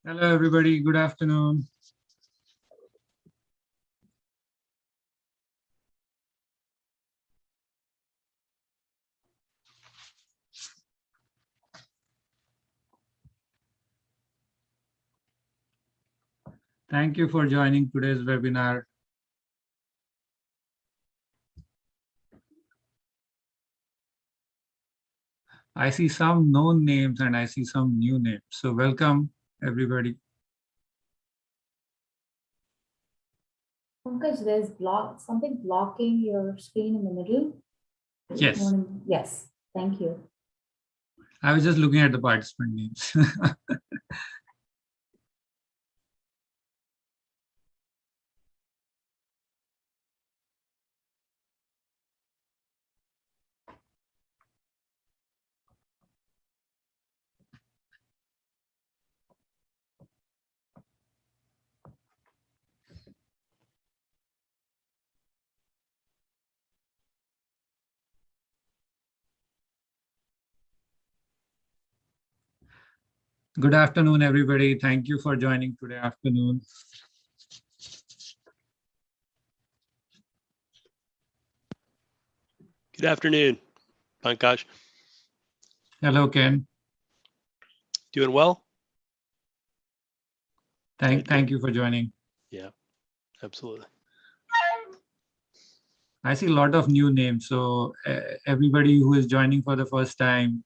Hello, everybody. Good afternoon. Thank you for joining today's webinar. I see some known names and I see some new names. So welcome, everybody. Pankaj, there's something blocking your screen in the middle. Yes. Yes, thank you. I was just looking at the participant names. Good afternoon, everybody. Thank you for joining today afternoon. Good afternoon, Pankaj. Hello, Ken. Doing well? Thank you for joining. Yeah, absolutely. I see a lot of new names. So everybody who is joining for the first time,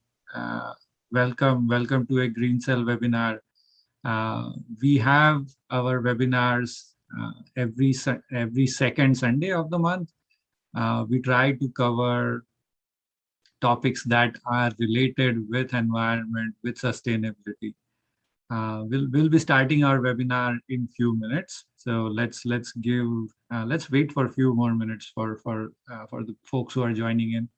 welcome to a Green Cell webinar. We have our webinars every second Sunday of the month. We try to cover topics that are related with environment, with sustainability. We'll be starting our webinar in few minutes. So let's wait for a few more minutes for the folks who are joining in.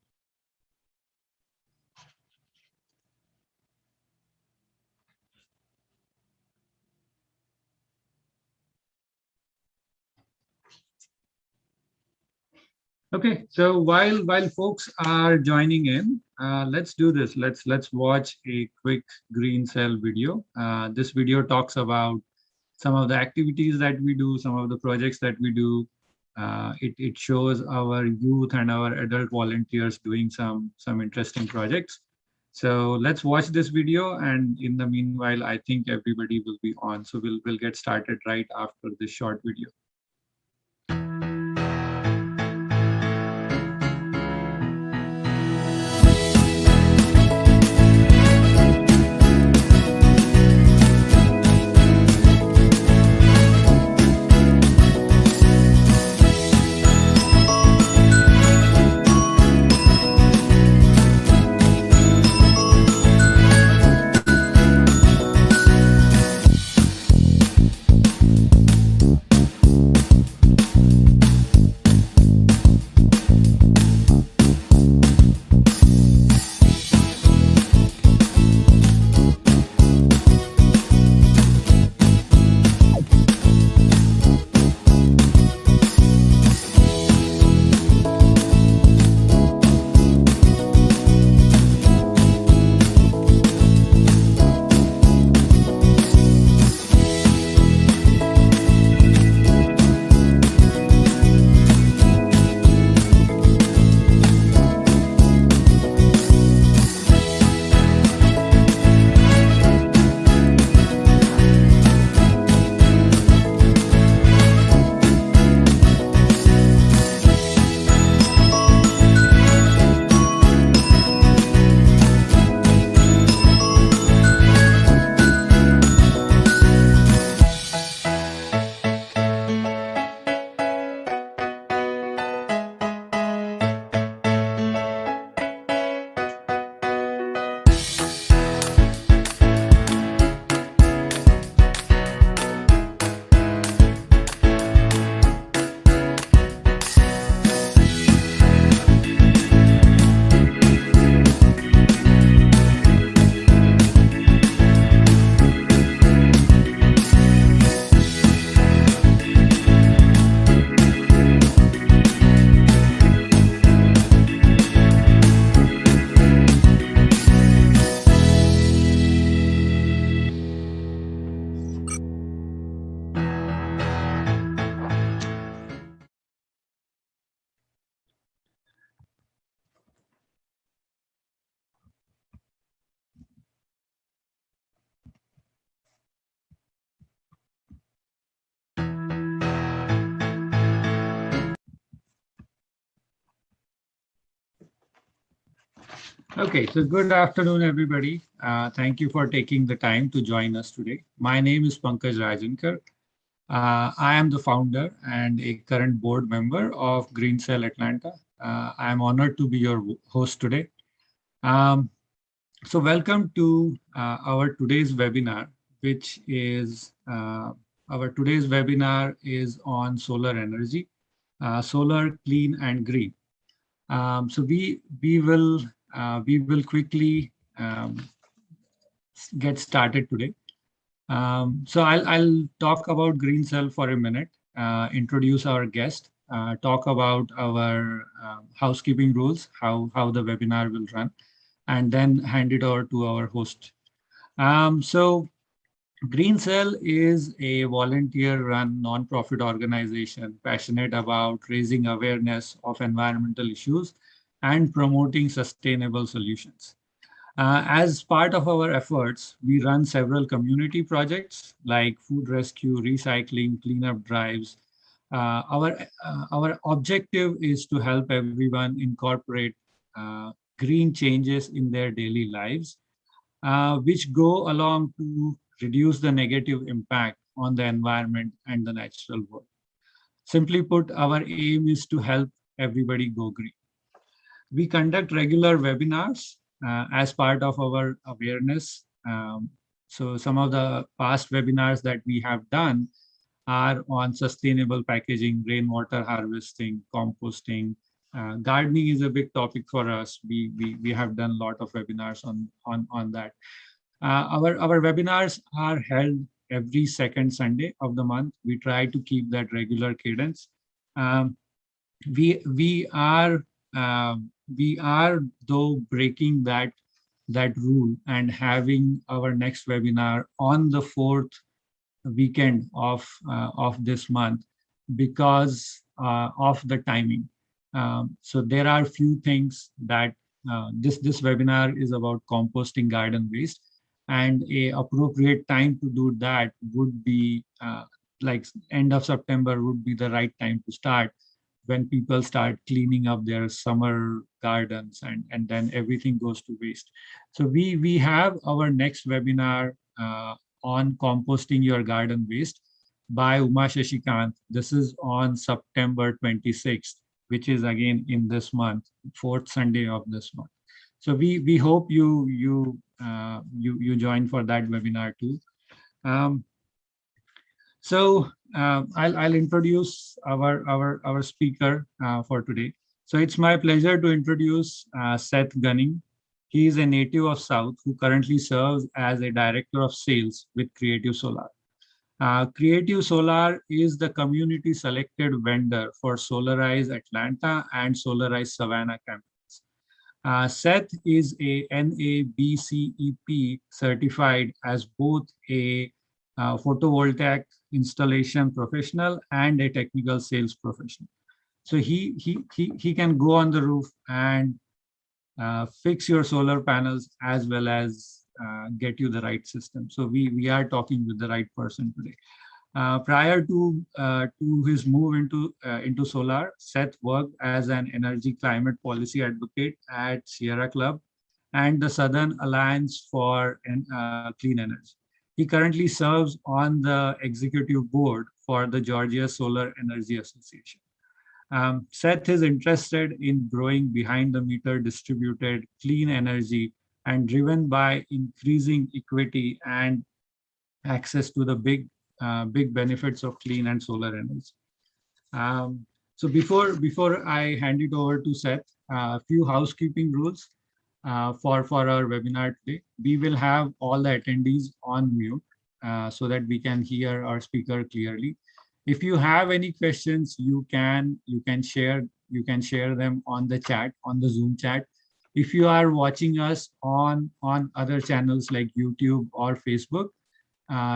Okay, so while folks are joining in, let's do this. Let's watch a quick green cell video. This video talks about some of the activities that we do, some of the projects that we do. It shows our youth and our adult volunteers doing some interesting projects. So let's watch this video, and in the meanwhile, I think everybody will be on. So we'll get started right after this short video. Okay, so good afternoon, everybody. Thank you for taking the time to join us today. My name is Pankaj Rajankar. I am the founder and a current board member of Green Cell Atlanta. I am honored to be your host today. Um, so, welcome to our today's webinar, which is our today's webinar is on solar energy, solar, clean, and green. So we will quickly get started today. So I'll talk about Green Cell for a minute, introduce our guest, talk about our housekeeping rules, how the webinar will run, and then hand it over to our host. So Green Cell is a volunteer-run non-profit organization passionate about raising awareness of environmental issues and promoting sustainable solutions. As part of our efforts, we run several community projects like food rescue, recycling, cleanup drives. Our objective is to help everyone incorporate green changes in their daily lives, which go along to reduce the negative impact on the environment and the natural world. Simply put, our aim is to help everybody go green. We conduct regular webinars as part of our awareness. So some of the past webinars that we have done are on sustainable packaging, rainwater harvesting, composting. Gardening is a big topic for us. We have done a lot of webinars on that. Our webinars are held every second Sunday of the month. We try to keep that regular cadence. Um, we are though breaking that rule and having our next webinar on the fourth weekend of this month because of the timing. So there are few things that this webinar is about composting garden waste, and a appropriate time to do that would be like end of September would be the right time to start, when people start cleaning up their summer gardens, and then everything goes to waste. So we have our next webinar on composting your garden waste by Uma Shashikant. This is on September 26th, which is again in this month, fourth Sunday of this month. So we hope you join for that webinar too. Um, so I'll introduce our speaker for today. So it's my pleasure to introduce Seth Gunning. He is a native of South who currently serves as a director of sales with Creative Solar. Creative Solar is the community selected vendor for Solarize Atlanta and Solarize Savannah campaigns. Seth is a NABCEP certified as both a photovoltaic installation professional and a technical sales professional. So he can go on the roof and fix your solar panels as well as get you the right system. So we are talking with the right person today. Prior to his move into solar, Seth worked as an energy climate policy advocate at Sierra Club and the Southern Alliance for Clean Energy. He currently serves on the executive board for the Georgia Solar Energy Association. Seth is interested in growing behind the meter distributed clean energy and driven by increasing equity and access to the big benefits of clean and solar energy. So before I hand it over to Seth, a few housekeeping rules for our webinar today. We will have all the attendees on mute so that we can hear our speaker clearly. If you have any questions, you can share them on the chat, on the Zoom chat. If you are watching us on other channels like YouTube or Facebook,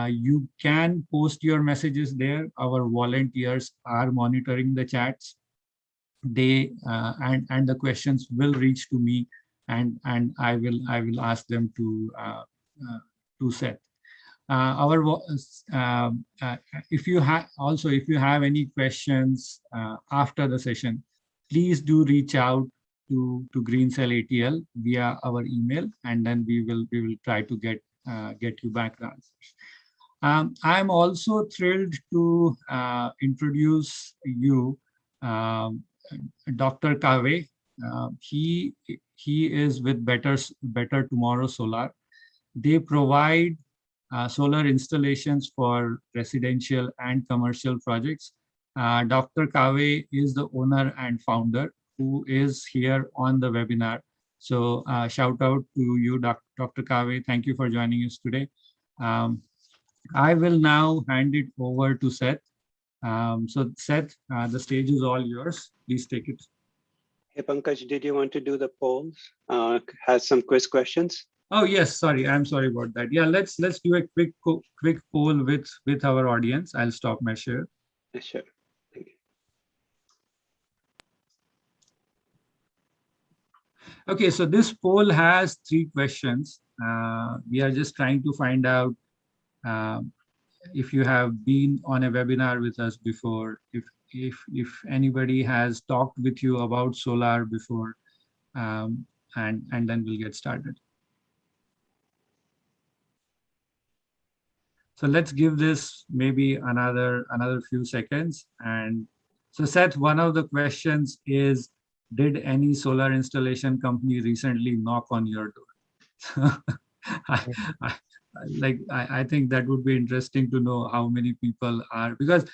you can post your messages there. Our volunteers are monitoring the chats. They and the questions will reach to me, and I will ask them to Seth. Our if you have if you have any questions after the session, please do reach out to Green Cell ATL via our email, and then we will try to get you back the answers. I'm also thrilled to introduce you Dr. Kave. He is with Better Tomorrow Solar. They provide solar installations for residential and commercial projects. Dr. Kave is the owner and founder who is here on the webinar. So shout out to you, Dr. Kave. Thank you for joining us today. I will now hand it over to Seth. So Seth, the stage is all yours. Please take it. Hey, Pankaj, did you want to do the polls? Has some quiz questions? Oh yes, sorry. I'm sorry about that. Yeah, let's do a quick poll with our audience. I'll stop my share. Sure. Thank you. Okay, so this poll has 3 questions. We are just trying to find out if you have been on a webinar with us before, if anybody has talked with you about solar before, and then we'll get started. So let's give this maybe another few seconds. And so Seth, one of the questions is, did any solar installation company recently knock on your door? I think that would be interesting to know how many people are, because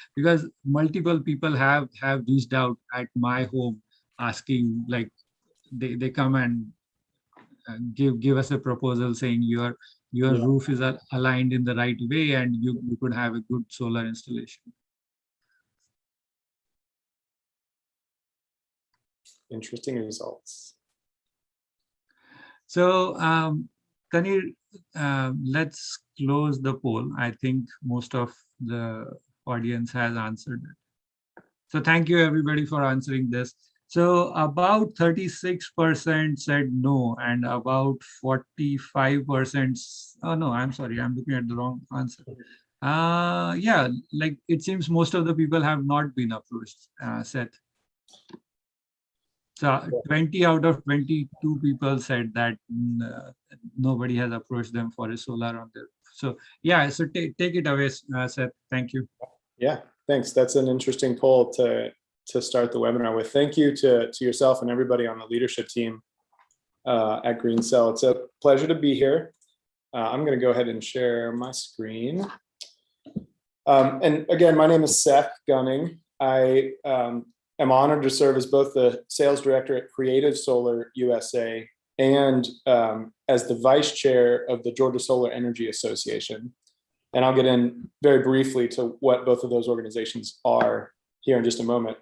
multiple people have reached out at my home asking, like they come and give us a proposal saying your roof is aligned in the right way and you could have a good solar installation. Interesting results. So Tanir, let's close the poll. I think most of the audience has answered it. So thank you everybody for answering this. So about 36% said no, and about 45%, oh no, I'm sorry, I'm looking at the wrong answer. Yeah, like it seems most of the people have not been approached, Seth. So 20 out of 22 people said that nobody has approached them for a solar on their. So yeah, so take it away, Seth. Thank you. Yeah, thanks. That's an interesting poll to start the webinar with. Thank you to yourself and everybody on the leadership team at Green Cell. It's a pleasure to be here. I'm going to go ahead and share my screen. And again, my name is Seth Gunning. I am honored to serve as both the sales director at Creative Solar USA and as the vice chair of the Georgia Solar Energy Association. And I'll get in very briefly to what both of those organizations are here in just a moment.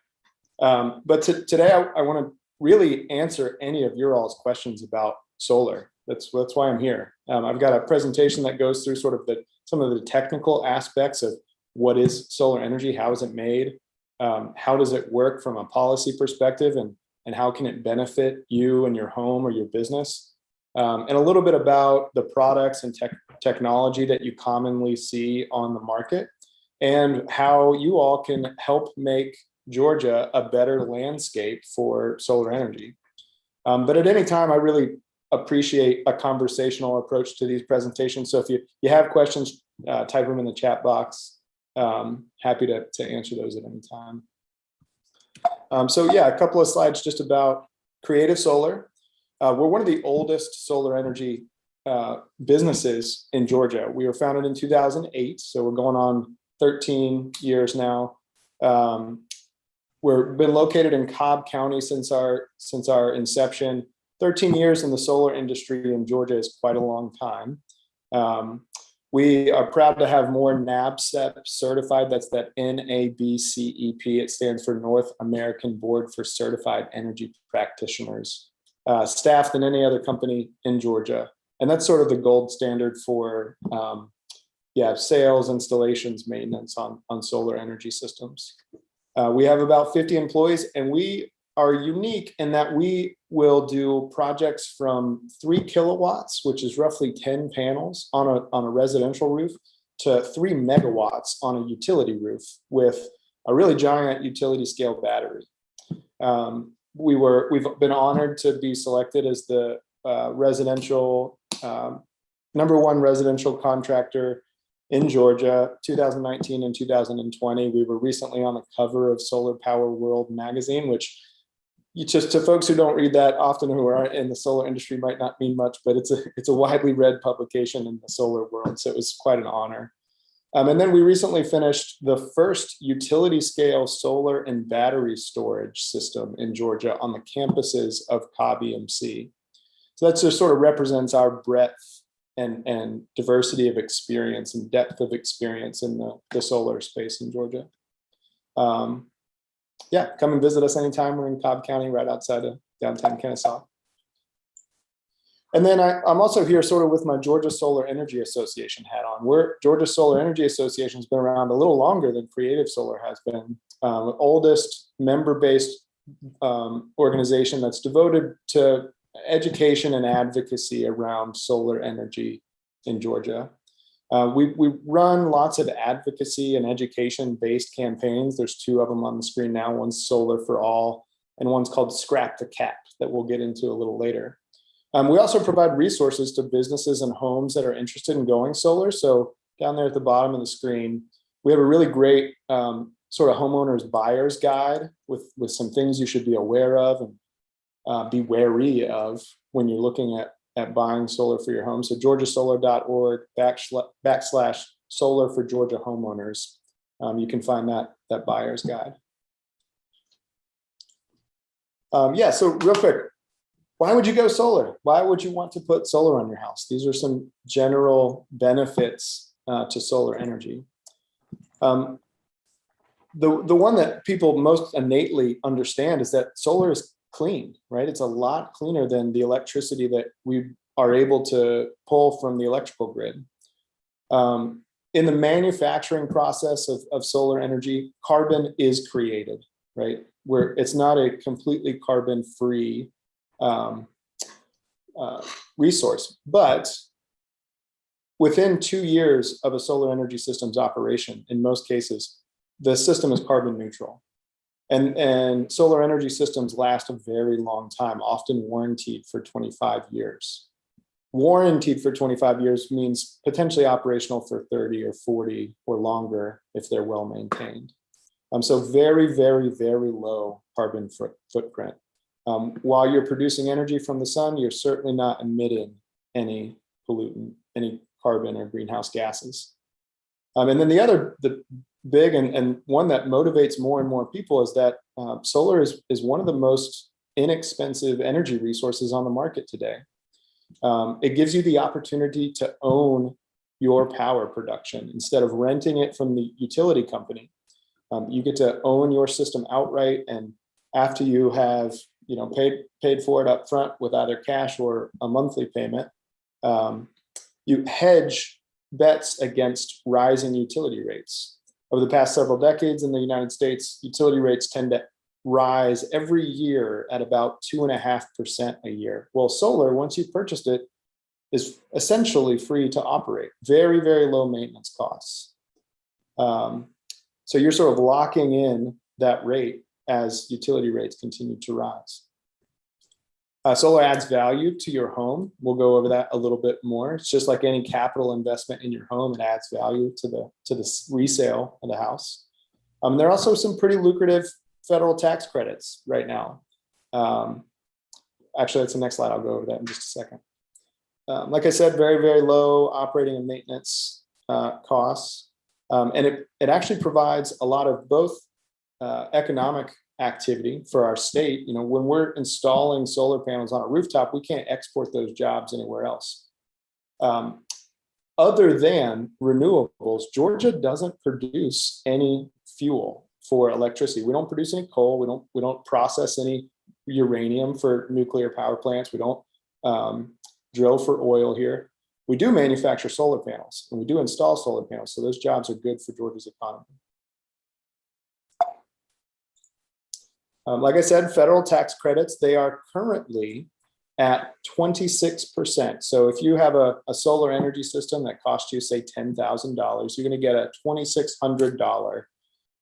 But today I want to really answer any of your all's questions about solar. That's why I'm here. I've got a presentation that goes through sort of some of the technical aspects of what is solar energy, how is it made, how does it work from a policy perspective, and how can it benefit you and your home or your business, and a little bit about the products and technology that you commonly see on the market, and how you all can help make Georgia a better landscape for solar energy. But at any time, I really appreciate a conversational approach to these presentations. So if you have questions, type them in the chat box. Happy to answer those at any time. So yeah, a couple of slides just about Creative Solar. We're one of the oldest solar energy businesses in Georgia. We were founded in 2008, so we're going on 13 years now. We've been located in Cobb County since our inception. 13 years in the solar industry in Georgia is quite a long time. We are proud to have more NABCEP certified. That's that NABCEP. It stands for North American Board for Certified Energy Practitioners, staff than any other company in Georgia. And that's sort of the gold standard for sales, installations, maintenance on solar energy systems. We have about 50 employees, and we are unique in that we will do projects from 3 kilowatts, which is roughly 10 panels on a residential roof, to 3 megawatts on a utility roof with a really giant utility scale battery. we've been honored to be selected as the residential #1 residential contractor in Georgia, 2019 and 2020. We were recently on the cover of Solar Power World magazine, which just to folks who don't read that often, who are in the solar industry, might not mean much, but it's a widely read publication in the solar world. So it was quite an honor. And then we recently finished the first utility scale solar and battery storage system in Georgia on the campuses of Cobb EMC. So that just sort of represents our breadth and diversity of experience and depth of experience in the solar space in Georgia. Yeah, come and visit us anytime. We're in Cobb County, right outside of downtown Kennesaw. And then I'm also here sort of with my Georgia Solar Energy Association hat on. Georgia Solar Energy Association has been around a little longer than Creative Solar has been. The oldest member-based organization that's devoted to education and advocacy around solar energy in Georgia. We run lots of advocacy and education-based campaigns. There's 2 of them on the screen now. One's Solar for All, and one's called Scrap the Cap that we'll get into a little later. We also provide resources to businesses and homes that are interested in going solar. So down there at the bottom of the screen, we have a really great sort of homeowners buyer's guide with some things you should be aware of and be wary of when you're looking at buying solar for your home. So georgiasolar.org/solar for Georgia homeowners. You can find that buyer's guide. Yeah, so real quick, why would you go solar? Why would you want to put solar on your house? These are some general benefits to solar energy. The one that people most innately understand is that solar is clean, right? It's a lot cleaner than the electricity that we are able to pull from the electrical grid. In the manufacturing process of solar energy, carbon is created, right? Where it's not a completely carbon-free resource, but within 2 years of a solar energy system's operation, in most cases, the system is carbon neutral. And solar energy systems last a very long time, often warranted for 25 years. Warranted for 25 years means potentially operational for 30 or 40 or longer if they're well maintained. So very, very, very low carbon footprint. While you're producing energy from the sun, you're certainly not emitting any pollutant, any carbon or greenhouse gases. And then the big and one that motivates more and more people is that solar is one of the most inexpensive energy resources on the market today. It gives you the opportunity to own your power production instead of renting it from the utility company. You get to own your system outright, and after you have paid for it up front with either cash or a monthly payment, you hedge bets against rising utility rates. Over the past several decades in the United States, utility rates tend to rise every year at about 2.5% a year. Well, solar, once you've purchased it, is essentially free to operate. Very, very low maintenance costs. So you're sort of locking in that rate as utility rates continue to rise. Solar adds value to your home. We'll go over that a little bit more. It's just like any capital investment in your home. It adds value to the resale of the house. There are also some pretty lucrative federal tax credits right now. Actually, that's the next slide. I'll go over that in just a second. Like I said, very, very low operating and maintenance costs. And it actually provides a lot of both economic activity for our state. When we're installing solar panels on a rooftop, we can't export those jobs anywhere else. Other than renewables, Georgia doesn't produce any fuel for electricity. We don't produce any coal. We don't process any uranium for nuclear power plants. We don't drill for oil here. We do manufacture solar panels, and we do install solar panels. So those jobs are good for Georgia's economy. Like I said, federal tax credits, they are currently at 26%. So if you have a solar energy system that costs you, say, $10,000, you're going to get a $2,600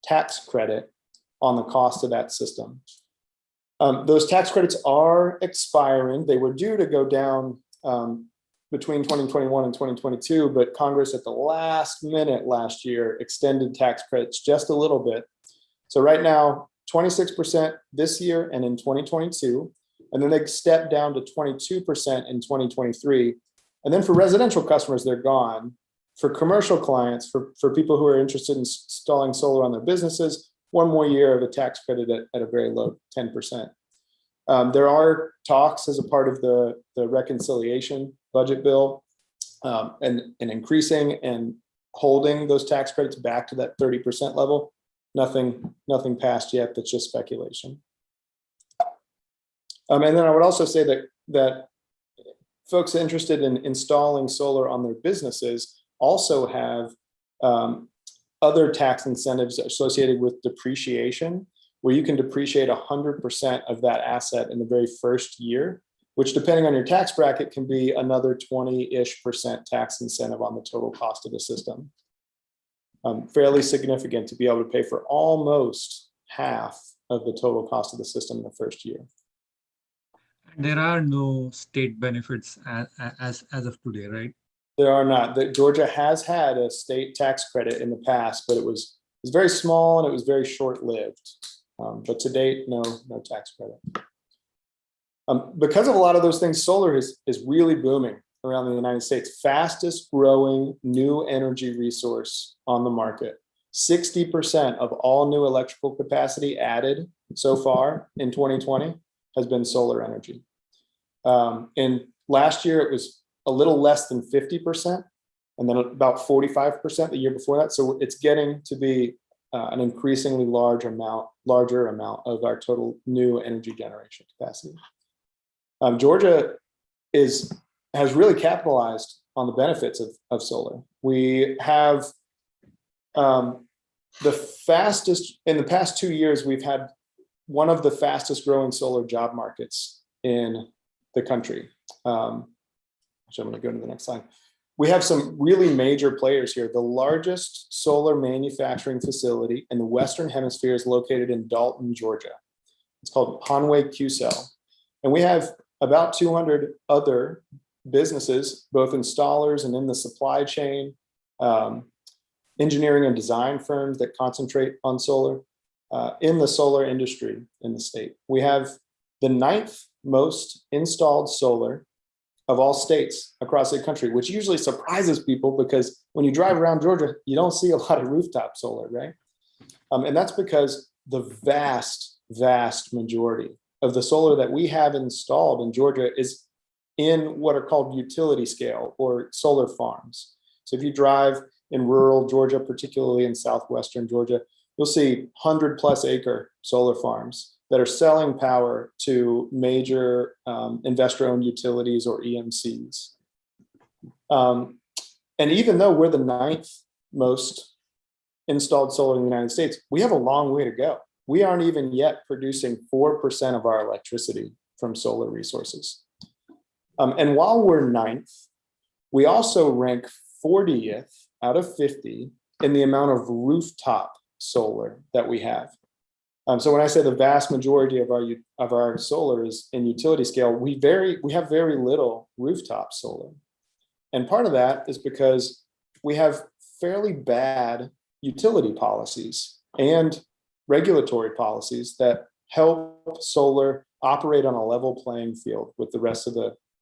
tax credit on the cost of that system. Those tax credits are expiring. They were due to go down between 2021 and 2022, but Congress at the last minute last year extended tax credits just a little bit. So right now, 26% this year and in 2022, and then they step down to 22% in 2023. And then for residential customers, they're gone. For commercial clients, for people who are interested in installing solar on their businesses, one more year of a tax credit at a very low 10%. There are talks as a part of the reconciliation budget bill and increasing and holding those tax credits back to that 30% level. Nothing passed yet. That's just speculation. And then I would also say that folks interested in installing solar on their businesses also have other tax incentives associated with depreciation, where you can depreciate 100% of that asset in the very first year, which depending on your tax bracket can be another 20-ish% tax incentive on the total cost of the system. Fairly significant to be able to pay for almost half of the total cost of the system in the first year. There are no state benefits as of today, right? There are not. Georgia has had a state tax credit in the past, but it was very small and it was very short-lived. But to date, no tax credit. Because of a lot of those things, solar is really booming around the United States. Fastest growing new energy resource on the market. 60% of all new electrical capacity added so far in 2020 has been solar energy. And last year it was a little less than 50%, and then about 45% the year before that. So it's getting to be an increasingly larger amount of our total new energy generation capacity. Georgia has really capitalized on the benefits of solar. We have the fastest, in the past 2 years, we've had one of the fastest growing solar job markets in the country. So I'm going to go to the next slide. We have some really major players here. The largest solar manufacturing facility in the Western Hemisphere is located in Dalton, Georgia. It's called Conway-Qcell. And we have about 200 other businesses, both installers and in the supply chain, engineering and design firms that concentrate on solar in the solar industry in the state. We have the 9th most installed solar of all states across the country, which usually surprises people because when you drive around Georgia, you don't see a lot of rooftop solar, right? And that's because the vast majority of the solar that we have installed in Georgia is in what are called utility scale or solar farms. So if you drive in rural Georgia, particularly in southwestern Georgia, you'll see 100+ acre solar farms that are selling power to major investor-owned utilities or EMCs. And even though we're the 9th most installed solar in the United States, we have a long way to go. We aren't even yet producing 4% of our electricity from solar resources. And while we're 9th, we also rank 40th out of 50 in the amount of rooftop solar that we have. So when I say the vast majority of our solar is in utility scale, we have very little rooftop solar. And part of that is because we have fairly bad utility policies and regulatory policies that help solar operate on a level playing field with the rest of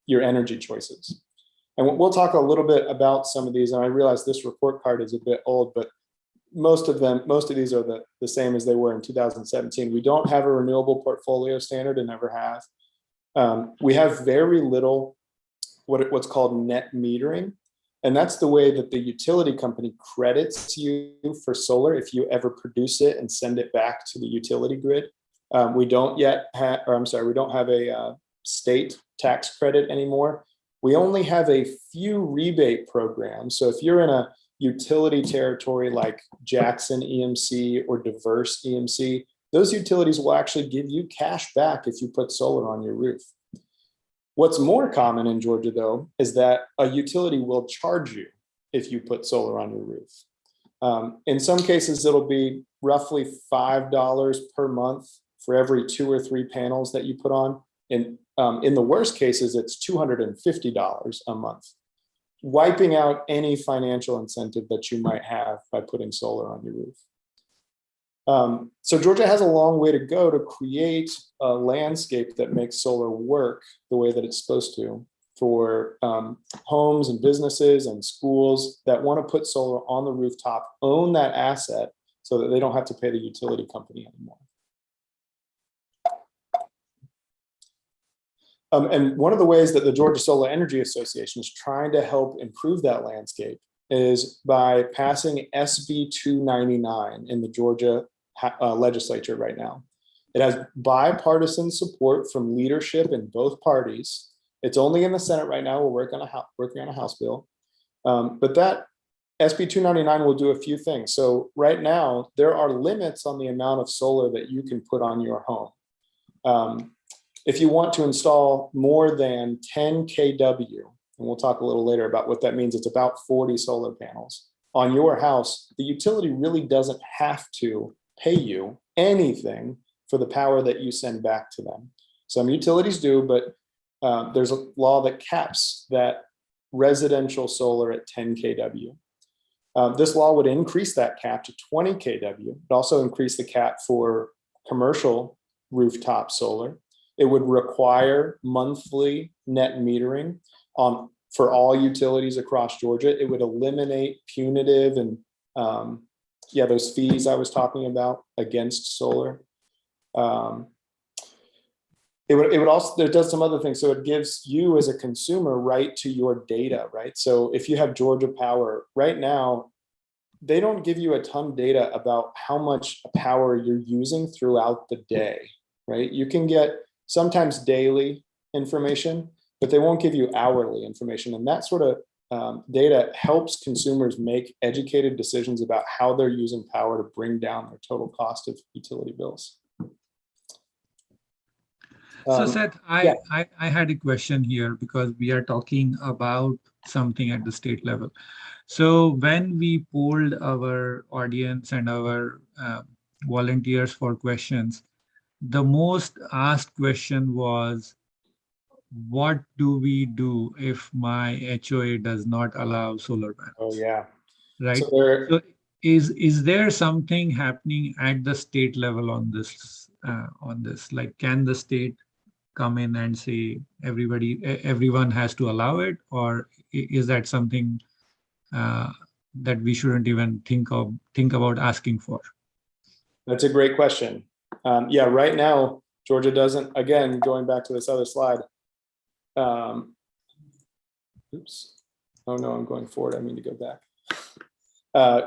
your energy choices. And we'll talk a little bit about some of these. And I realize this report card is a bit old, but most of these are the same as they were in 2017. We don't have a renewable portfolio standard and never have. We have very little what's called net metering. And that's the way that the utility company credits you for solar if you ever produce it and send it back to the utility grid. We don't have a state tax credit anymore. We only have a few rebate programs. So if you're in a utility territory like Jackson EMC or Diverse EMC, those utilities will actually give you cash back if you put solar on your roof. What's more common in Georgia, though, is that a utility will charge you if you put solar on your roof. In some cases, it'll be roughly $5 per month for every 2 or 3 panels that you put on. And in the worst cases, it's $250 a month, wiping out any financial incentive that you might have by putting solar on your roof. So Georgia has a long way to go to create a landscape that makes solar work the way that it's supposed to for homes and businesses and schools that want to put solar on the rooftop, own that asset so that they don't have to pay the utility company anymore. And one of the ways that the Georgia Solar Energy Association is trying to help improve that landscape is by passing SB 299 in the Georgia legislature right now. It has bipartisan support from leadership in both parties. It's only in the Senate right now. We're working on a House bill. But that SB 299 will do a few things. So right now, there are limits on the amount of solar that you can put on your home. If you want to install more than 10 kW, and we'll talk a little later about what that means, it's about 40 solar panels on your house, the utility really doesn't have to pay you anything for the power that you send back to them. Some utilities do, but there's a law that caps that residential solar at 10 kW. This law would increase that cap to 20 kW. It also increase the cap for commercial rooftop solar. It would require monthly net metering for all utilities across Georgia. It would eliminate punitive and those fees I was talking about against solar. It would also, it does some other things. So it gives you as a consumer right to your data, right? So if you have Georgia Power right now, they don't give you a ton of data about how much power you're using throughout the day, right? You can get sometimes daily information, but they won't give you hourly information. And that sort of data helps consumers make educated decisions about how they're using power to bring down their total cost of utility bills. So Seth, I had a question here because we are talking about something at the state level. So when we polled our audience and our volunteers for questions, the most asked question was, what do we do if my HOA does not allow solar panels? Oh yeah. Right. So is there something happening at the state level on this? Like, can the state come in and say everyone has to allow it, or is that something that we shouldn't even think about asking for? That's a great question. Yeah, right now Georgia doesn't. Again, going back to this other slide. Oops. Oh no, I'm going forward. I mean to go back.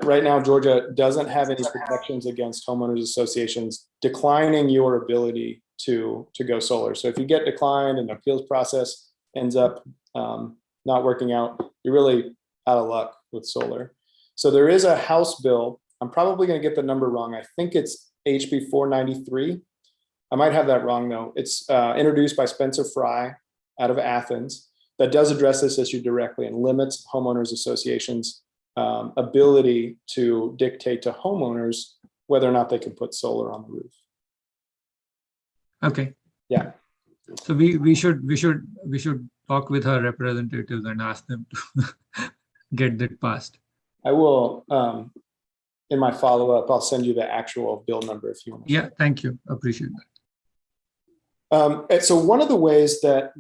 Right now, Georgia doesn't have any protections against homeowners associations declining your ability to go solar. So if you get declined and the appeals process ends up not working out, you're really out of luck with solar. So there is a House bill. I'm probably going to get the number wrong. I think it's HB 493. I might have that wrong though. It's introduced by Spencer Fry out of Athens that does address this issue directly and limits homeowners associations' ability to dictate to homeowners whether or not they can put solar on the roof. Okay. Yeah. So we should talk with our representatives and ask them to get that passed. I will. In my follow-up, I'll send you the actual bill number if you want. Yeah, thank you. Appreciate that. And so one of the ways that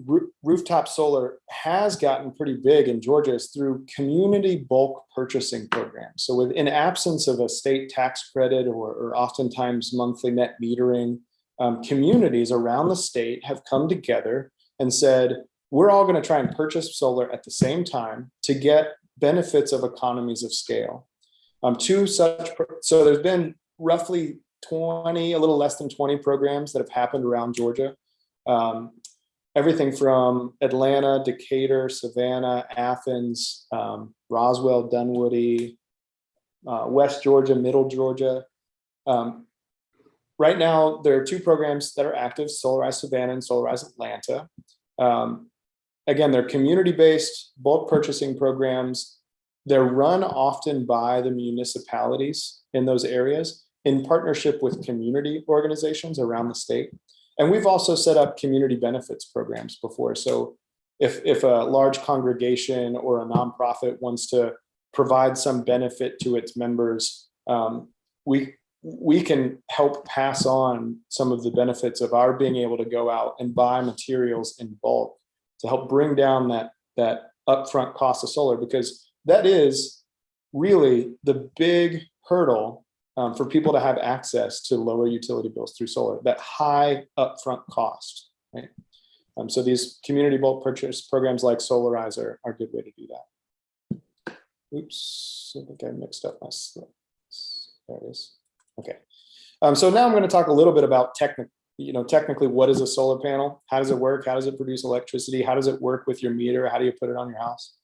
rooftop solar has gotten pretty big in Georgia is through community bulk purchasing programs. So in absence of a state tax credit or oftentimes monthly net metering, communities around the state have come together and said, we're all going to try and purchase solar at the same time to get benefits of economies of scale. So there's been roughly 20, a little less than 20 programs that have happened around Georgia. Everything from Atlanta, Decatur, Savannah, Athens, Roswell, Dunwoody, West Georgia, Middle Georgia. Right now, there are 2 programs that are active, Solarize Savannah and Solarize Atlanta. Again, they're community-based bulk purchasing programs. They're run often by the municipalities in those areas, in partnership with community organizations around the state. And we've also set up community benefits programs before. So if a large congregation or a nonprofit wants to provide some benefit to its members, we can help pass on some of the benefits of our being able to go out and buy materials in bulk to help bring down that upfront cost of solar, because that is really the big hurdle for people to have access to lower utility bills through solar, that high upfront cost, right? So these community bulk purchase programs like Solarize are a good way to do that. Oops, I think I mixed up my slides. There it is. Okay. So now I'm going to talk a little bit about technically, what is a solar panel? How does it work? How does it produce electricity? How does it work with your meter? How do you put it on your house?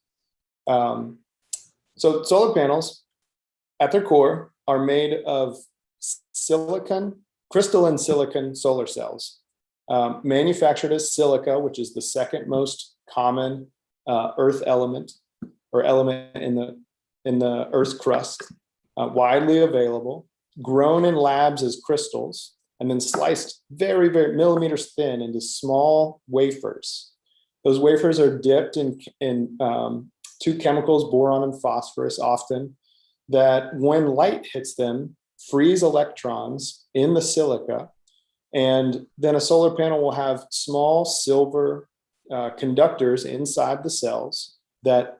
So solar panels, at their core, are made of crystalline silicon solar cells, manufactured as silica, which is the second most common earth element or element in the Earth's crust, widely available, grown in labs as crystals, and then sliced very, very millimeters thin into small wafers. Those wafers are dipped in two chemicals, boron and phosphorus, often, that when light hits them, freeze electrons in the silica. And then a solar panel will have small silver conductors inside the cells that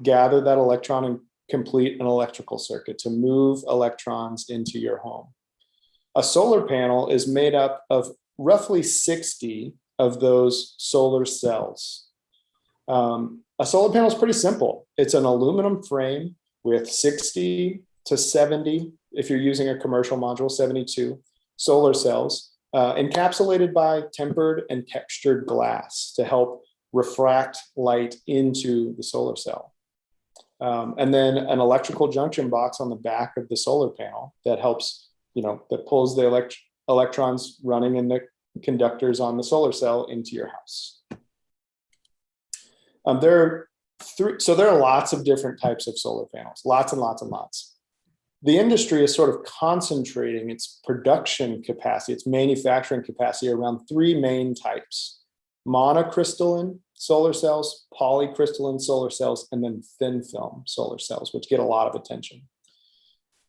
gather that electron and complete an electrical circuit to move electrons into your home. A solar panel is made up of roughly 60 of those solar cells. A solar panel is pretty simple. It's an aluminum frame with 60 to 70, if you're using a commercial module, 72 solar cells, encapsulated by tempered and textured glass to help refract light into the solar cell. And then an electrical junction box on the back of the solar panel that helps, that pulls the electrons running in the conductors on the solar cell into your house. There are lots of different types of solar panels, lots and lots and lots. The industry is sort of concentrating its production capacity, its manufacturing capacity around three main types: monocrystalline solar cells, polycrystalline solar cells, and then thin film solar cells, which get a lot of attention.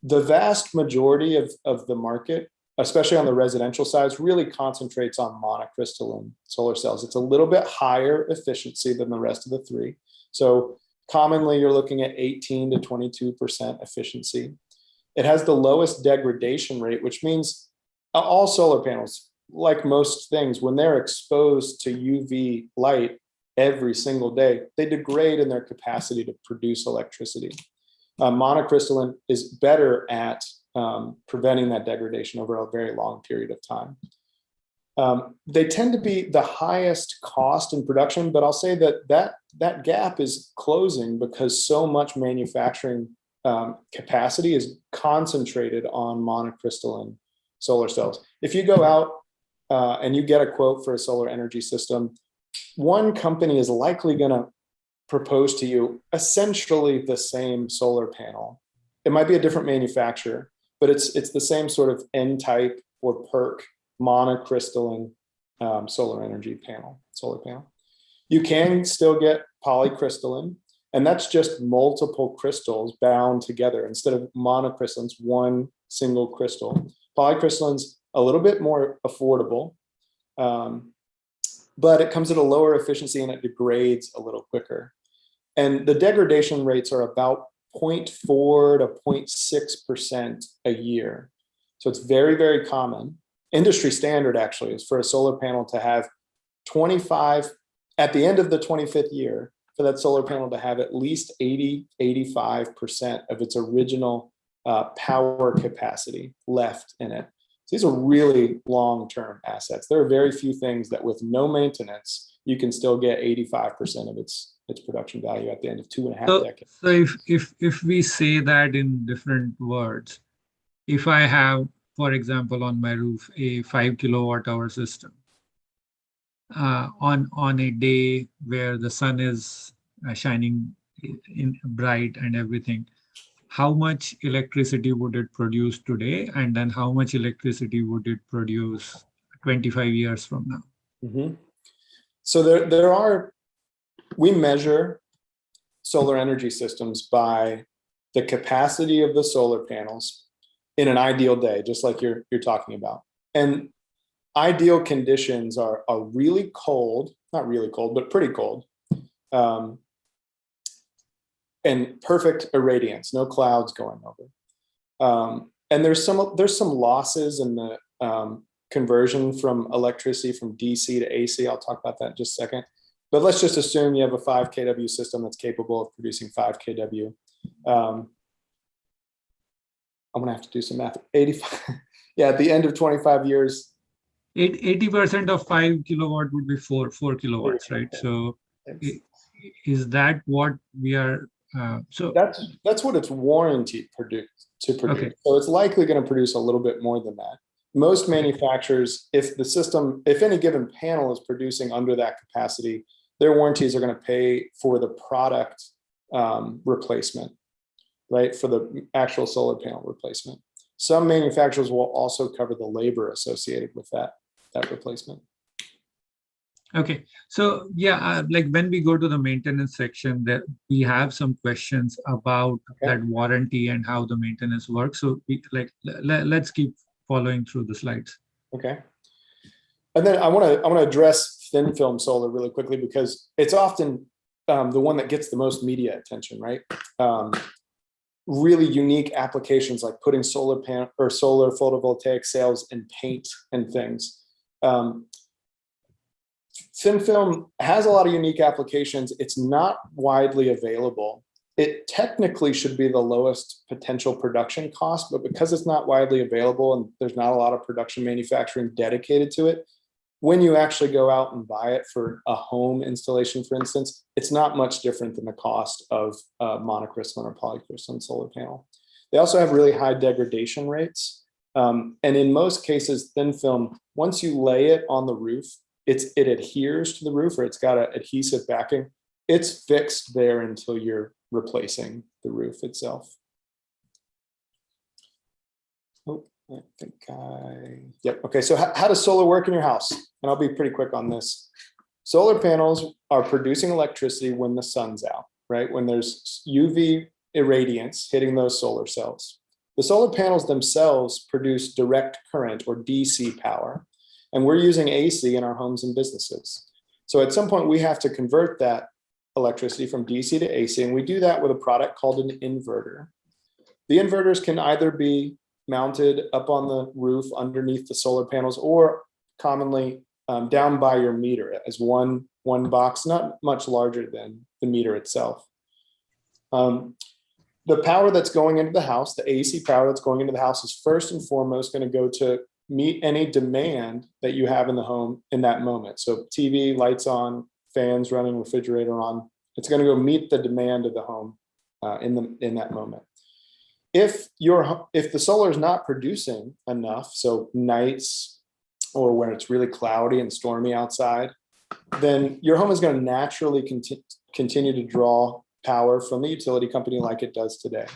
The vast majority of the market, especially on the residential side, really concentrates on monocrystalline solar cells. It's a little bit higher efficiency than the rest of the three. So commonly you're looking at 18 to 22% efficiency. It has the lowest degradation rate, which means all solar panels, like most things, when they're exposed to UV light every single day, they degrade in their capacity to produce electricity. Monocrystalline is better at preventing that degradation over a very long period of time. They tend to be the highest cost in production, but I'll say that gap is closing because so much manufacturing capacity is concentrated on monocrystalline solar cells. If you go out and you get a quote for a solar energy system, one company is likely going to propose to you essentially the same solar panel. It might be a different manufacturer, but it's the same sort of N-type or PERC monocrystalline solar panel. You can still get polycrystalline, and that's just multiple crystals bound together. Instead of monocrystallines, one single crystal. Polycrystalline's a little bit more affordable, but it comes at a lower efficiency and it degrades a little quicker. And the degradation rates are about 0.4 to 0.6% a year. So it's very, very common. Industry standard actually is for a solar panel to have 25, at the end of the 25th year, for that solar panel to have at least 85% of its original power capacity left in it. So these are really long-term assets. There are very few things that with no maintenance, you can still get 85% of its production value at the end of 2.5 decades. So if we say that in different words, if I have, for example, on my roof, a 5 kilowatt hour system, on a day where the sun is shining in bright and everything, how much electricity would it produce today? And then how much electricity would it produce 25 years from now? Mhm. So we measure solar energy systems by the capacity of the solar panels in an ideal day, just like you're talking about. And ideal conditions are really cold, not really cold, but pretty cold, and perfect irradiance, no clouds going over. And there's some losses in the conversion from electricity from DC to AC. I'll talk about that in just a second. But let's just assume you have a 5 kW system that's capable of producing 5 kW. I'm gonna have to do some math. 85. Yeah, at the end of 25 years. 80% of 5 kilowatt would be 4 kilowatts, right? So is that what we are? So that's what it's warranted to produce. Okay. So it's likely going to produce a little bit more than that. Most manufacturers, if any given panel is producing under that capacity, their warranties are going to pay for the product replacement, right? For the actual solar panel replacement. Some manufacturers will also cover the labor associated with that replacement. Okay, so yeah, like when we go to the maintenance section, there we have some questions about that warranty and how the maintenance works. So let's keep following through the slides. Okay. And then I want to address thin film solar really quickly because it's often the one that gets the most media attention, right? Really unique applications like putting solar photovoltaic cells in paint and things. Thin film has a lot of unique applications. It's not widely available. It technically should be the lowest potential production cost, but because it's not widely available and there's not a lot of production manufacturing dedicated to it, when you actually go out and buy it for a home installation, for instance, it's not much different than the cost of a monocrystalline or polycrystalline solar panel. They also have really high degradation rates. And in most cases, thin film, once you lay it on the roof, it adheres to the roof, or it's got an adhesive backing. It's fixed there until you're replacing the roof itself. Oh, I think yep. Okay, so how does solar work in your house? And I'll be pretty quick on this. Solar panels are producing electricity when the sun's out, right? When there's UV irradiance hitting those solar cells. The solar panels themselves produce direct current or DC power. And we're using AC in our homes and businesses. So at some point we have to convert that electricity from DC to AC, and we do that with a product called an inverter. The inverters can either be mounted up on the roof underneath the solar panels, or commonly down by your meter as one box, not much larger than the meter itself. The power that's going into the house, the AC power that's going into the house, is first and foremost going to go to meet any demand that you have in the home in that moment. So TV, lights on, fans running, refrigerator on. It's going to go meet the demand of the home in that moment. If the solar is not producing enough, so nights or when it's really cloudy and stormy outside, then your home is going to naturally continue to draw power from the utility company like it does today.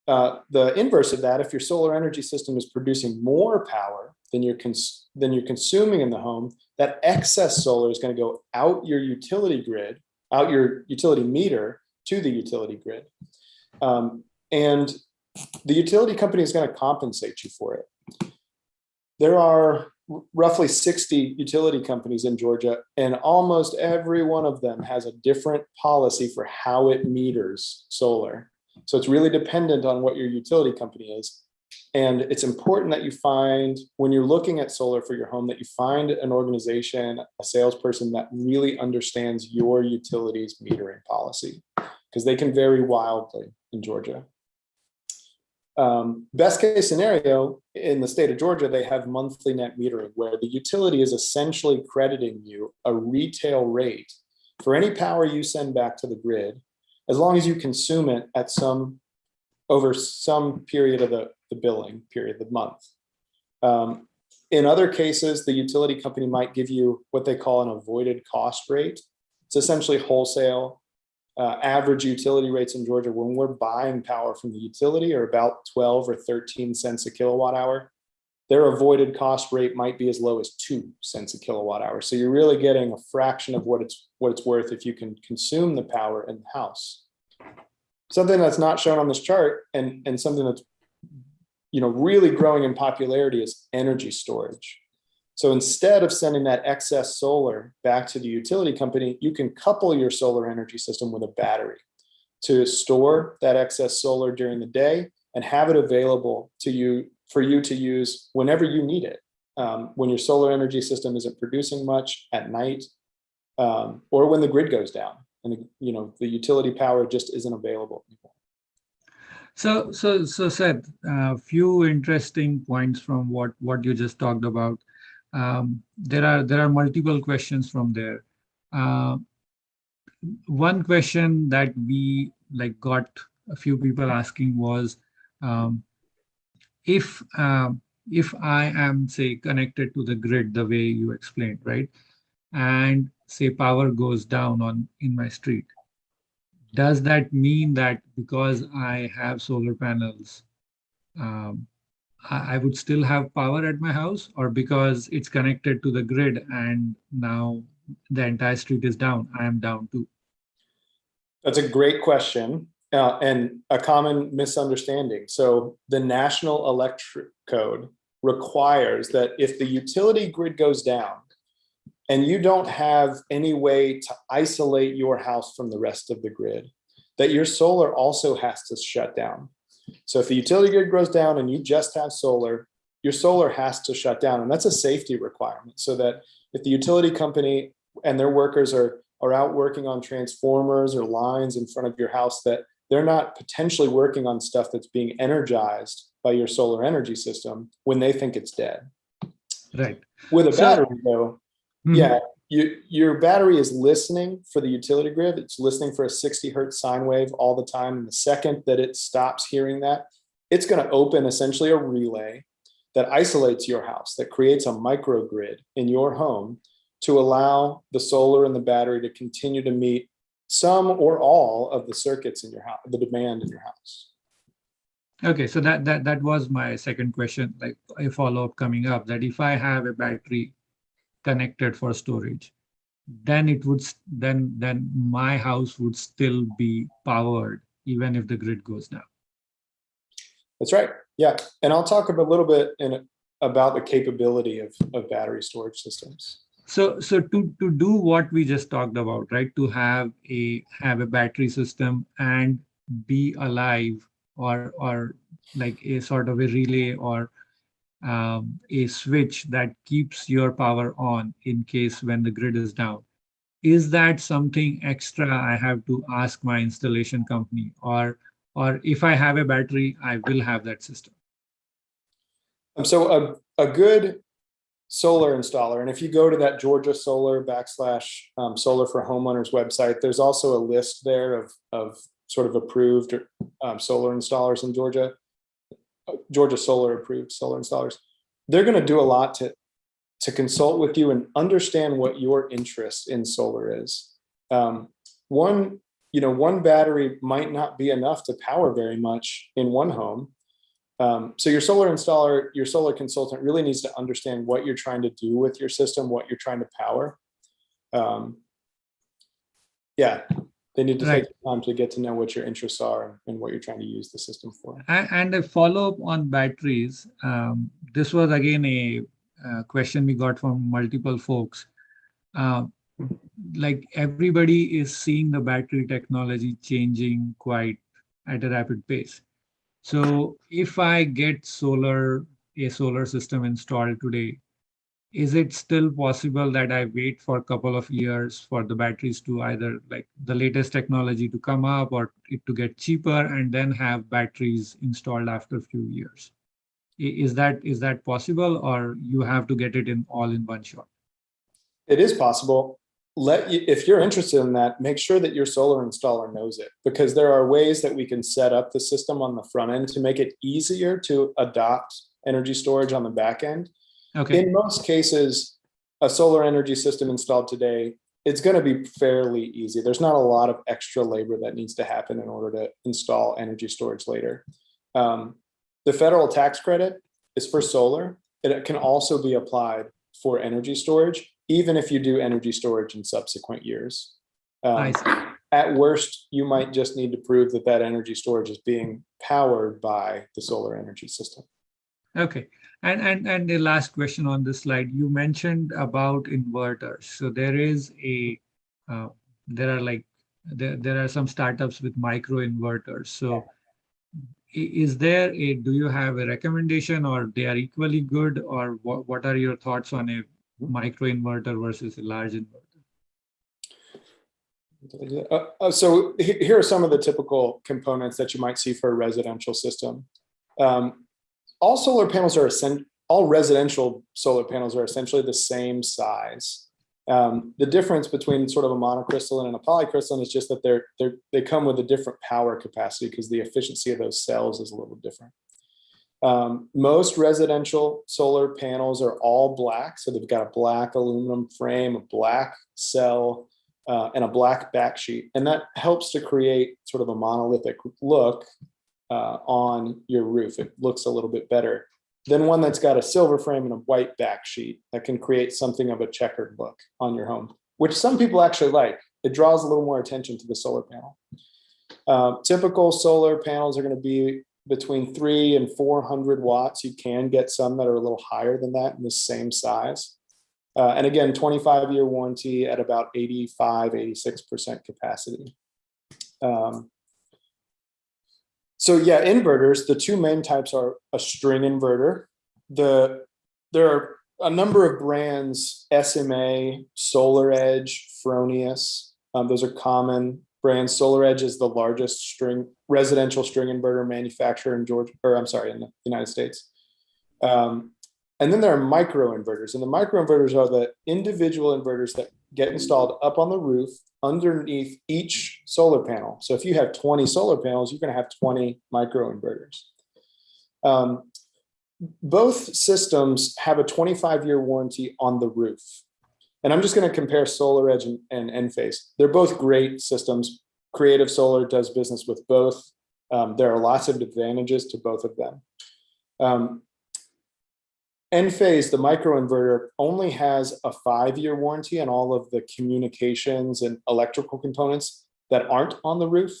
The inverse of that, if your solar energy system is producing more power than you're consuming in the home, that excess solar is going to go out your utility grid, out your utility meter to the utility grid. And the utility company is going to compensate you for it. There are roughly 60 utility companies in Georgia, and almost every one of them has a different policy for how it meters solar. So it's really dependent on what your utility company is. And it's important that you find, when you're looking at solar for your home, that you find an organization, a salesperson that really understands your utility's metering policy, because they can vary wildly in Georgia. Best case scenario, in the state of Georgia, they have monthly net metering, where the utility is essentially crediting you a retail rate for any power you send back to the grid, as long as you consume it at over some period of the billing period, the month. In other cases, the utility company might give you what they call an avoided cost rate. It's essentially wholesale average utility rates in Georgia when we're buying power from the utility are about 12 or 13 cents a kilowatt hour. Their avoided cost rate might be as low as 2 cents a kilowatt hour. So you're really getting a fraction of what it's worth if you can consume the power in the house. Something that's not shown on this chart, and something that's really growing in popularity, is energy storage. So instead of sending that excess solar back to the utility company, you can couple your solar energy system with a battery to store that excess solar during the day and have it available to you for you to use whenever you need it. When your solar energy system isn't producing much at night, or when the grid goes down and the utility power just isn't available anymore. So Seth, a few interesting points from what you just talked about. There are multiple questions from there. One question that we got a few people asking was, if I am, say, connected to the grid the way you explained, right, and say power goes down in my street, does that mean that because I have solar panels, I would still have power at my house, or because it's connected to the grid and now the entire street is down, I am down too? That's a great question, and a common misunderstanding. So the National Electric Code requires that if the utility grid goes down and you don't have any way to isolate your house from the rest of the grid, that your solar also has to shut down. So if the utility grid goes down and you just have solar, your solar has to shut down. And that's a safety requirement, so that if the utility company and their workers are out working on transformers or lines in front of your house, that they're not potentially working on stuff that's being energized by your solar energy system when they think it's dead. Right. With a battery, though, Mhm. yeah, your battery is listening for the utility grid. It's listening for a 60 hertz sine wave all the time. And the second that it stops hearing that, it's going to open essentially a relay that isolates your house, that creates a microgrid in your home to allow the solar and the battery to continue to meet some or all of the circuits in your house, the demand in your house. Okay, so that was my second question, like a follow-up coming up, that if I have a battery connected for storage, then it would then my house would still be powered even if the grid goes down. That's right. Yeah, and I'll talk a little bit about the capability of battery storage systems. So to do what we just talked about, right? To have a battery system and be alive, or like a sort of a relay or a switch that keeps your power on in case when the grid is down. Is that something extra I have to ask my installation company, or if I have a battery, I will have that system? So a good solar installer, and if you go to that Georgia Solar / Solar for Homeowners website, there's also a list there of sort of approved solar installers in Georgia. Georgia Solar approved solar installers. They're going to do a lot to consult with you and understand what your interest in solar is. One battery might not be enough to power very much in one home. So your solar installer, your solar consultant really needs to understand what you're trying to do with your system, what you're trying to power. Yeah, they need to take the time to get to know what your interests are and what you're trying to use the system for. And a follow-up on batteries. This was again a question we got from multiple folks. Like everybody is seeing the battery technology changing quite at a rapid pace. So if I get a solar system installed today, is it still possible that I wait for a couple of years for the batteries to either like the latest technology to come up or it to get cheaper and then have batteries installed after a few years? Is that possible, or you have to get it all in one shot? It is possible. If you're interested in that, make sure that your solar installer knows it, because there are ways that we can set up the system on the front end to make it easier to adopt energy storage on the back end. Okay. In most cases, a solar energy system installed today it's going to be fairly easy. There's not a lot of extra labor that needs to happen in order to install energy storage later. The federal tax credit is for solar. It can also be applied for energy storage, even if you do energy storage in subsequent years. I see. At worst, you might just need to prove that that energy storage is being powered by the solar energy system. Okay. And the last question on this slide, you mentioned about inverters. So there is there are some startups with micro inverters. So do you have a recommendation, or they are equally good, or what are your thoughts on a micro inverter versus a large inverter? So here are some of the typical components that you might see for a residential system. All residential solar panels are essentially the same size. The difference between sort of a monocrystalline and a polycrystalline is just that they come with a different power capacity because the efficiency of those cells is a little different. Most residential solar panels are all black. So they've got a black aluminum frame, a black cell, and a black backsheet. And that helps to create sort of a monolithic look on your roof. It looks a little bit better than one that's got a silver frame and a white backsheet that can create something of a checkered look on your home, which some people actually like. It draws a little more attention to the solar panel. Typical solar panels are going to be between 300 and 400 watts. You can get some that are a little higher than that in the same size. And again, 25-year warranty at about 85, 86% capacity. So yeah, inverters, the two main types are a string inverter. There are a number of brands, SMA, SolarEdge, Fronius. Those are common brands. SolarEdge is the largest residential string inverter manufacturer in in the United States. And then there are micro inverters, and the micro inverters are the individual inverters that get installed up on the roof underneath each solar panel. So if you have 20 solar panels, you're going to have 20 micro inverters. Both systems have a 25-year warranty on the roof. And I'm just going to compare SolarEdge and Enphase. They're both great systems. Creative Solar does business with both. There are lots of advantages to both of them. Enphase, the microinverter, only has a 5-year warranty on all of the communications and electrical components that aren't on the roof,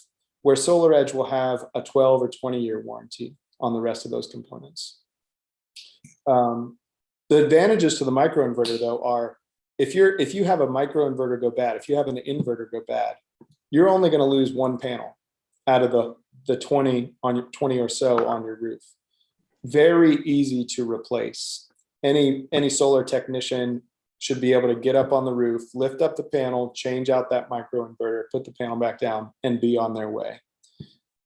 where SolarEdge will have a 12 or 20-year warranty on the rest of those components. The advantages to the microinverter, though, are if you have a microinverter go bad, if you have an inverter go bad, you're only going to lose one panel out of the 20 or so on your roof. Very easy to replace. Any solar technician should be able to get up on the roof, lift up the panel, change out that microinverter, put the panel back down, and be on their way.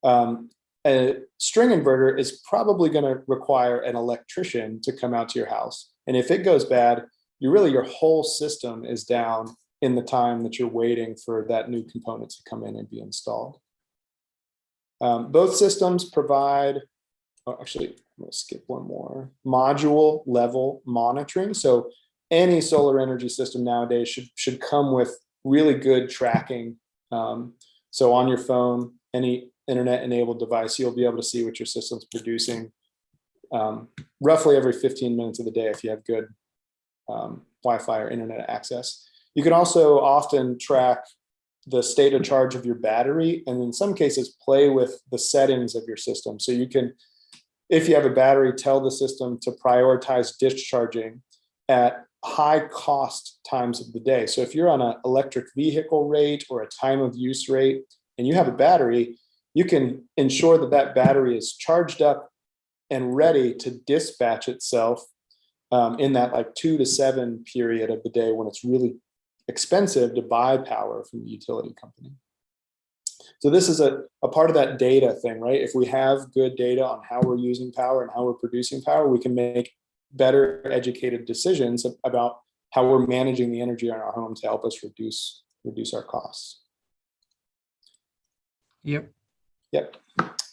A string inverter is probably going to require an electrician to come out to your house. And if it goes bad, your whole system is down in the time that you're waiting for that new component to come in and be installed. Both systems provide, actually, I'm going to skip one more, module level monitoring. So any solar energy system nowadays should come with really good tracking. So on your phone, any internet enabled device, you'll be able to see what your system's producing roughly every 15 minutes of the day if you have good Wi-Fi or internet access. You can also often track the state of charge of your battery, and in some cases play with the settings of your system. So you can, if you have a battery, tell the system to prioritize discharging at high cost times of the day. So if you're on an electric vehicle rate or a time of use rate, and you have a battery, you can ensure that that battery is charged up and ready to dispatch itself in that like 2 to 7 period of the day when it's really expensive to buy power from the utility company. So this is a part of that data thing, right? If we have good data on how we're using power and how we're producing power, we can make better educated decisions about how we're managing the energy in our home to help us reduce our costs. Yep.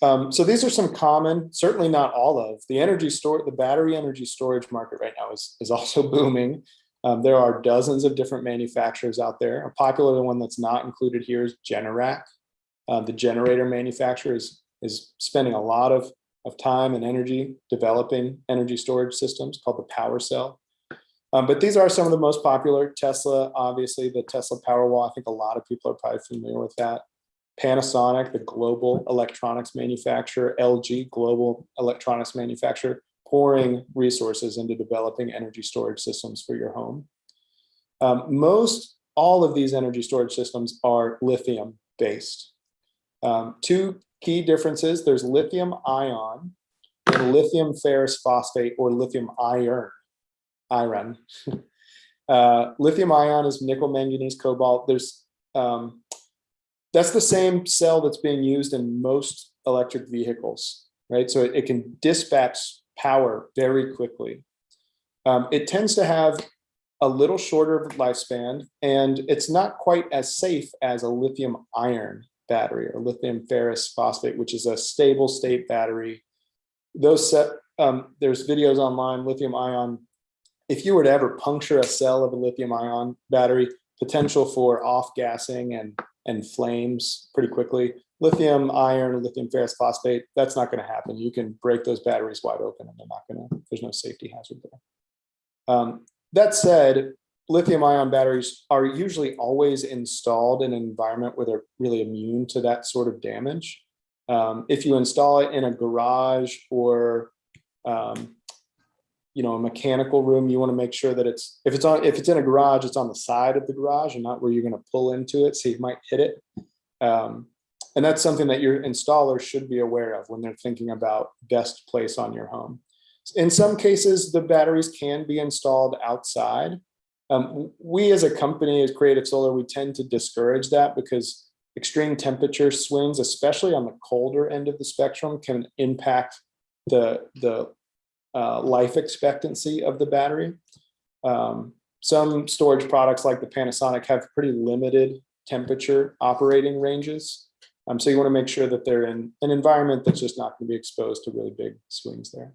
So these are some common, certainly not all of, the battery energy storage market right now is also booming. There are dozens of different manufacturers out there. A popular one that's not included here is Generac. The generator manufacturer is spending a lot of time and energy developing energy storage systems called the Power Cell. But these are some of the most popular. Tesla, obviously, the Tesla Powerwall. I think a lot of people are probably familiar with that. Panasonic, the global electronics manufacturer. LG, global electronics manufacturer, pouring resources into developing energy storage systems for your home. All of these energy storage systems are lithium based. Two key differences: there's lithium ion and lithium ferrous phosphate, or lithium iron. Lithium ion is nickel, manganese, cobalt. That's the same cell that's being used in most electric vehicles, right? So it can dispatch power very quickly. It tends to have a little shorter lifespan, and it's not quite as safe as a lithium iron battery or lithium ferrous phosphate, which is a stable state battery. There's videos online. Lithium ion, if you were to ever puncture a cell of a lithium ion battery, potential for off-gassing and flames pretty quickly. Lithium iron, lithium ferrous phosphate, that's not going to happen. You can break those batteries wide open and there's no safety hazard there. That said, lithium ion batteries are usually always installed in an environment where they're really immune to that sort of damage. If you install it in a garage or a mechanical room, you want to make sure that if it's in a garage, it's on the side of the garage and not where you're going to pull into it, so you might hit it. And that's something that your installer should be aware of when they're thinking about best place on your home. In some cases, the batteries can be installed outside. We as a company, as Creative Solar, we tend to discourage that because extreme temperature swings, especially on the colder end of the spectrum, can impact the life expectancy of the battery. Some storage products like the Panasonic have pretty limited temperature operating ranges. So you want to make sure that they're in an environment that's just not going to be exposed to really big swings there.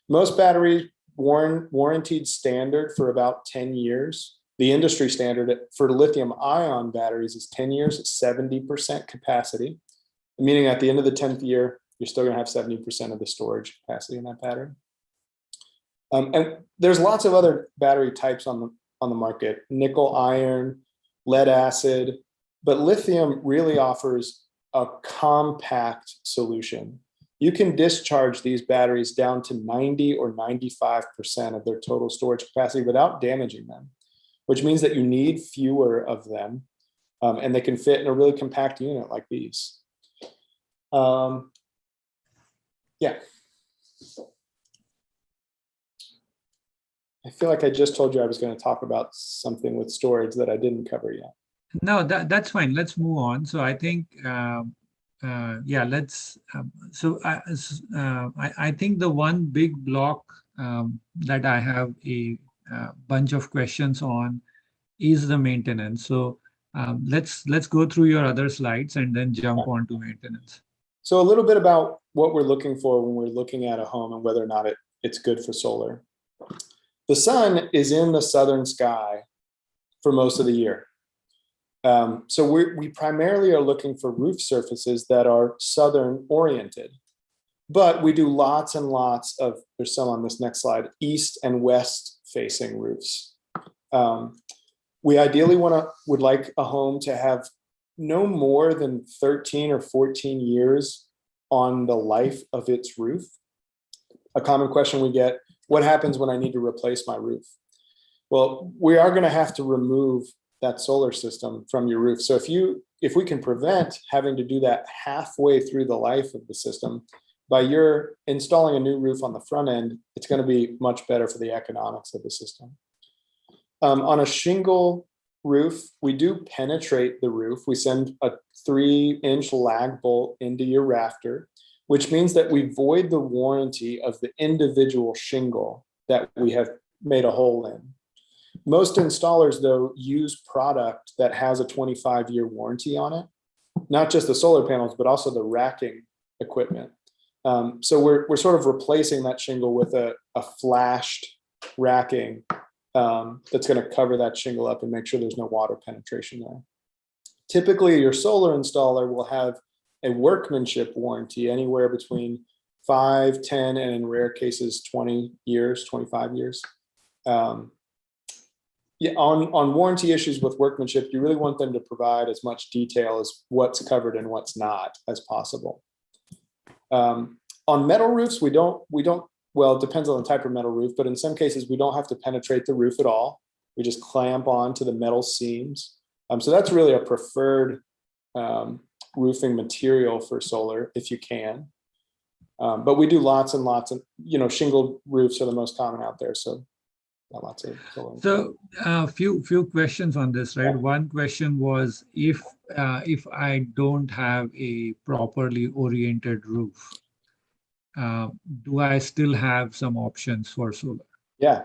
Most batteries warranted standard for about 10 years. The industry standard for lithium ion batteries is 10 years at 70% capacity, meaning at the end of the 10th year, you're still going to have 70% of the storage capacity in that battery. And there's lots of other battery types on the market: nickel, iron, lead acid, but lithium really offers a compact solution. You can discharge these batteries down to 90 or 95% of their total storage capacity without damaging them, which means that you need fewer of them, and they can fit in a really compact unit like these. Yeah. I feel like I just told you I was going to talk about something with storage that I didn't cover yet. No, that's fine. Let's move on. So I think, let's. I think the one big block that I have a bunch of questions on is the maintenance. So let's go through your other slides and then jump on to maintenance. So a little bit about what we're looking for when we're looking at a home and whether or not it's good for solar. The sun is in the southern sky for most of the year. So we primarily are looking for roof surfaces that are southern oriented, but we do lots and lots of, there's some on this next slide, east and west facing roofs. We ideally would like a home to have no more than 13 or 14 years on the life of its roof. A common question we get: what happens when I need to replace my roof? Well, we are going to have to remove that solar system from your roof. So if we can prevent having to do that halfway through the life of the system, by your installing a new roof on the front end, it's going to be much better for the economics of the system. On a shingle roof, we do penetrate the roof. We send a 3-inch lag bolt into your rafter, which means that we void the warranty of the individual shingle that we have made a hole in. Most installers, though, use product that has a 25-year warranty on it, not just the solar panels, but also the racking equipment. So we're sort of replacing that shingle with a flashed racking that's going to cover that shingle up and make sure there's no water penetration there. Typically, your solar installer will have a workmanship warranty anywhere between 5, 10, and in rare cases, 20 years, 25 years. Yeah, on warranty issues with workmanship, you really want them to provide as much detail as what's covered and what's not as possible. On metal roofs, we don't, well, it depends on the type of metal roof, but in some cases, we don't have to penetrate the roof at all. We just clamp on to the metal seams. So that's really a preferred roofing material for solar if you can. But we do lots and lots of, shingle roofs are the most common out there. So lots of solar. So few questions on this, right? Yeah. One question was if I don't have a properly oriented roof, do I still have some options for solar? Yeah,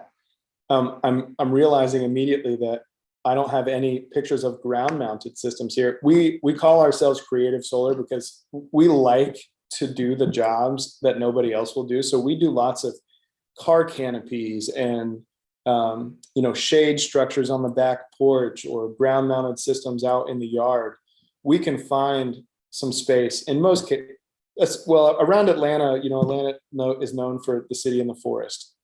I'm realizing immediately that I don't have any pictures of ground mounted systems here. We call ourselves creative solar because we like to do the jobs that nobody else will do. So we do lots of car canopies and shade structures on the back porch or ground mounted systems out in the yard. We can find some space in most cases. Well, around Atlanta, Atlanta is known for the city and the forest.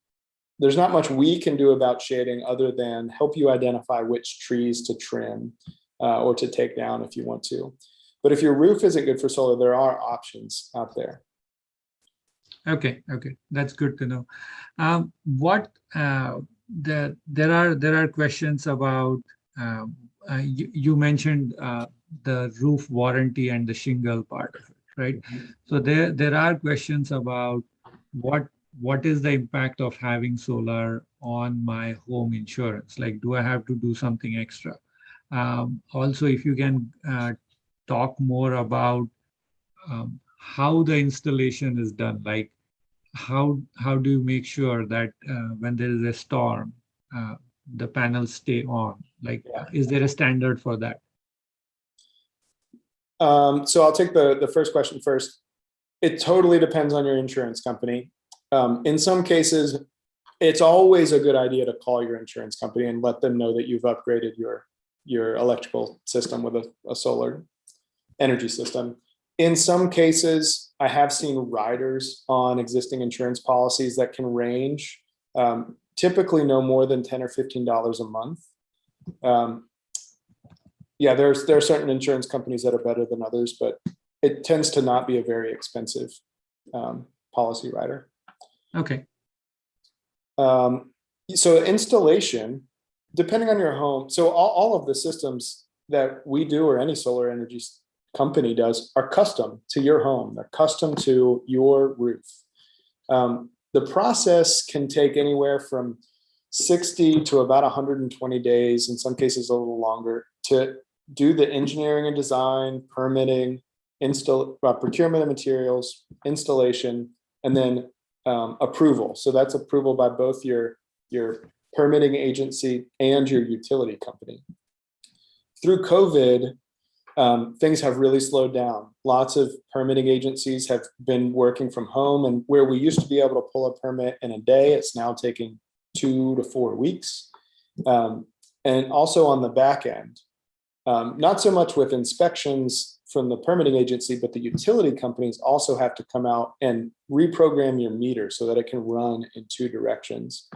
There's not much we can do about shading other than help you identify which trees to trim or to take down if you want to. But if your roof isn't good for solar, there are options out there. Okay, that's good to know. There are questions about you mentioned the roof warranty and the shingle part of it, right? So there are questions about what is the impact of having solar on my home insurance? Like, do I have to do something extra? Also, if you can talk more about how the installation is done, like how do you make sure that when there is a storm, the panels stay on? Like, is there a standard for that? So I'll take the first question first. It totally depends on your insurance company. In some cases, it's always a good idea to call your insurance company and let them know that you've upgraded your electrical system with a solar energy system. In some cases, I have seen riders on existing insurance policies that can range typically no more than $10 or $15 a month. Yeah, there are certain insurance companies that are better than others, but it tends to not be a very expensive policy rider. Okay. So installation, depending on your home, so all of the systems that we do or any solar energy company does are custom to your home. They're custom to your roof. The process can take anywhere from 60 to about 120 days, in some cases a little longer, to do the engineering and design, permitting, procurement of materials, installation, and then approval. So that's approval by both your permitting agency and your utility company. Through COVID, things have really slowed down. Lots of permitting agencies have been working from home, and where we used to be able to pull a permit in a day, it's now taking 2 to 4 weeks. And also on the back end, not so much with inspections from the permitting agency, but the utility companies also have to come out and reprogram your meter so that it can run in 2 directions.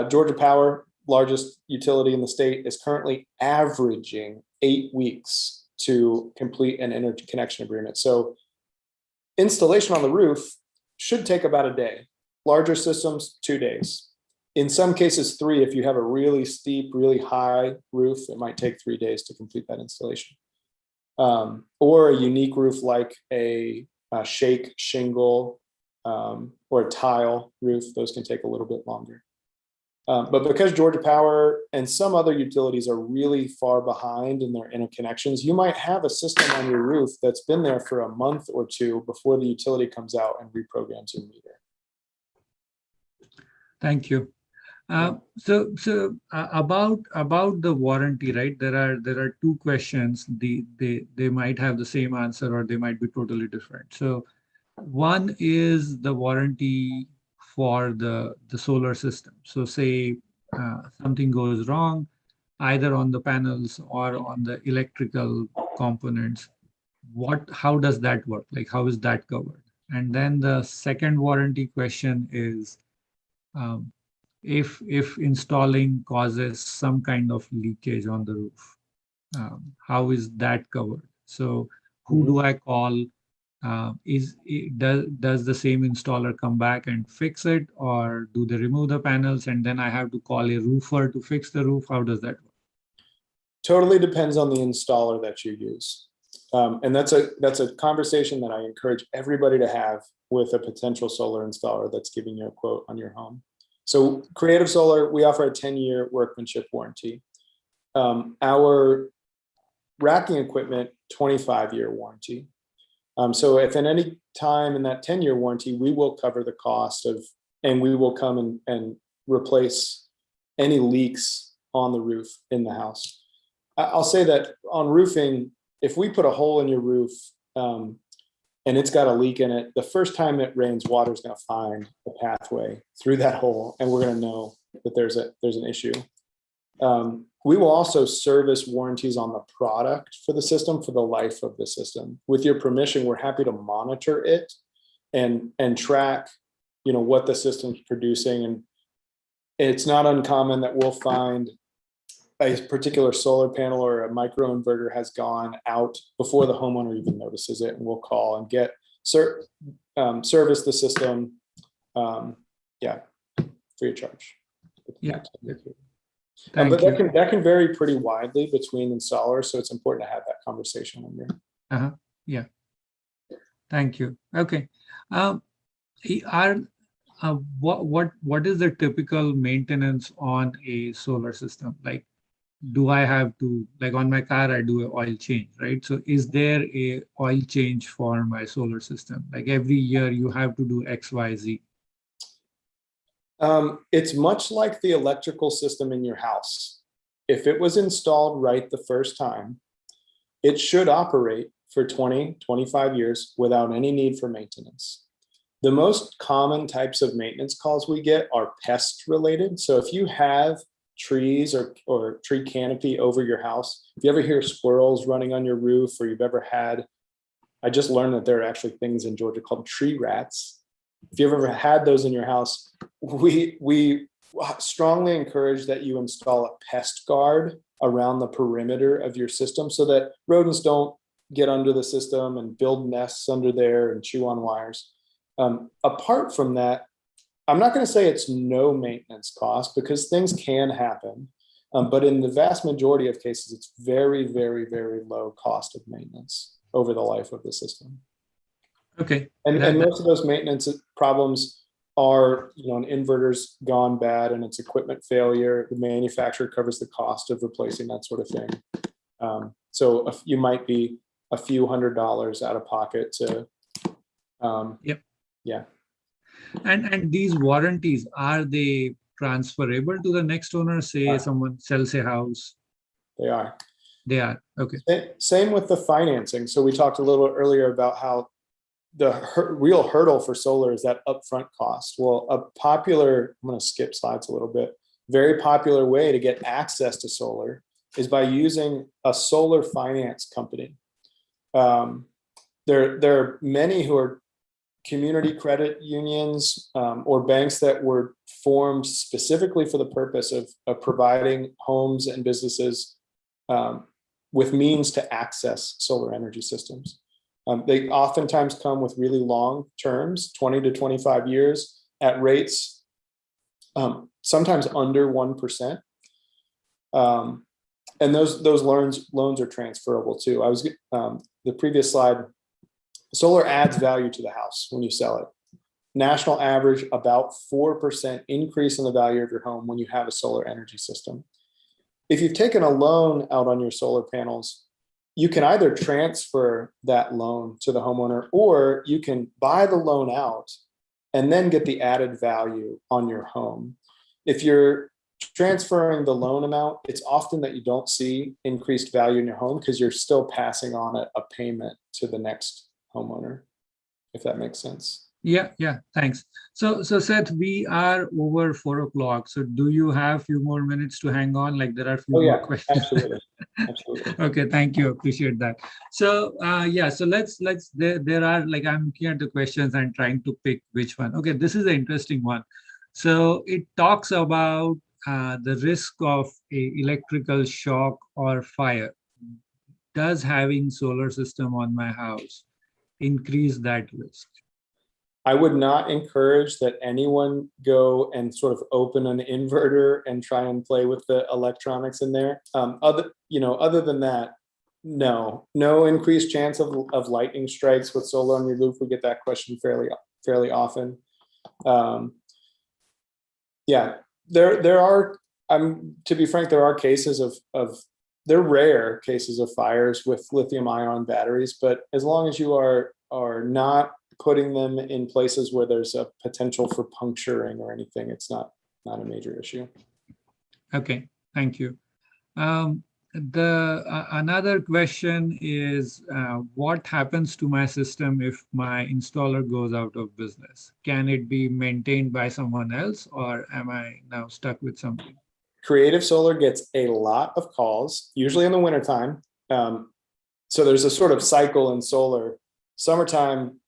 Georgia Power, largest utility in the state, is currently averaging 8 weeks to complete an interconnection agreement. So installation on the roof should take about a day. Larger systems, 2 days. In some cases, 3. If you have a really steep, really high roof, it might take 3 days to complete that installation. Or a unique roof like a shake shingle or a tile roof, those can take a little bit longer. But because Georgia Power and some other utilities are really far behind in their interconnections, you might have a system on your roof that's been there for a month or 2 before the utility comes out and reprograms your meter. Thank you. So about the warranty, right? There are 2 questions. They might have the same answer or they might be totally different. So one is the warranty for the solar system. So say something goes wrong, either on the panels or on the electrical components, how does that work? Like, how is that covered? And then the second warranty question is, um, if installing causes some kind of leakage on the roof, how is that covered? So who do I call? Does the same installer come back and fix it, or do they remove the panels and then I have to call a roofer to fix the roof? How does that work? Totally depends on the installer that you use. And that's a conversation that I encourage everybody to have with a potential solar installer that's giving you a quote on your home. So Creative Solar, we offer a 10-year workmanship warranty. Our racking equipment, 25-year warranty. So if at any time in that 10-year warranty, we will cover the cost of, and we will come and replace any leaks on the roof in the house. I'll say that on roofing, if we put a hole in your roof and it's got a leak in it, the first time it rains, water's going to find a pathway through that hole, and we're going to know that there's an issue. We will also service warranties on the product for the system for the life of the system. With your permission, we're happy to monitor it and track, what the system's producing. And it's not uncommon that we'll find a particular solar panel or a microinverter has gone out before the homeowner even notices it, and we'll call and get service the system, free of charge. Yeah. But that can vary pretty widely between installers, so it's important to have that conversation when you're. Yeah. Thank you. Okay. What is the typical maintenance on a solar system? Like, do I have to, like on my car, I do an oil change, right? So is there a oil change for my solar system? Like every year you have to do X, Y, Z. It's much like the electrical system in your house. If it was installed right the first time, it should operate for 20, 25 years without any need for maintenance. The most common types of maintenance calls we get are pest related. So if you have trees or tree canopy over your house, if you ever hear squirrels running on your roof, or you've ever had, I just learned that there are actually things in Georgia called tree rats. If you've ever had those in your house, we strongly encourage that you install a pest guard around the perimeter of your system so that rodents don't get under the system and build nests under there and chew on wires. Apart from that, I'm not going to say it's no maintenance cost, because things can happen. But in the vast majority of cases, it's very, very, very low cost of maintenance over the life of the system. Okay. And most of those maintenance problems are, an inverter's gone bad and it's equipment failure. The manufacturer covers the cost of replacing that sort of thing. So you might be a few $100s out of pocket to, yeah. And these warranties, are they transferable to the next owner? Say someone sells a house. They are. They are. Okay. Same with the financing. So we talked a little earlier about how the real hurdle for solar is that upfront cost. Well, I'm going to skip slides a little bit. Very popular way to get access to solar is by using a solar finance company. There are many who are community credit unions or banks that were formed specifically for the purpose of providing homes and businesses with means to access solar energy systems. They oftentimes come with really long terms, 20 to 25 years, at rates sometimes under 1%. And those loans are transferable too. The previous slide, solar adds value to the house when you sell it. National average, about 4% increase in the value of your home when you have a solar energy system. If you've taken a loan out on your solar panels, you can either transfer that loan to the homeowner, or you can buy the loan out and then get the added value on your home. If you're transferring the loan amount, it's often that you don't see increased value in your home because you're still passing on a payment to the next homeowner, if that makes sense. Yeah, thanks. So Seth, we are over 4 o'clock. So do you have a few more minutes to hang on? Like there are a few Oh more yeah, questions. absolutely, absolutely. Okay, thank you. Appreciate that. So yeah, so let's there are like I'm looking at the questions and trying to pick which one. Okay, this is an interesting one. So it talks about the risk of a electrical shock or fire. Does having solar system on my house increase that risk? I would not encourage that anyone go and sort of open an inverter and try and play with the electronics in there. Other than that, no increased chance of lightning strikes with solar on your roof. We get that question fairly often. Yeah, there are. To be frank, there are cases of they're rare cases of fires with lithium ion batteries, but as long as you are not putting them in places where there's a potential for puncturing or anything, it's not a major issue. Okay, thank you. Another question is, what happens to my system if my installer goes out of business? Can it be maintained by someone else, or am I now stuck with something? Creative Solar gets a lot of calls, usually in the wintertime. So there's a sort of cycle in solar. Summertime,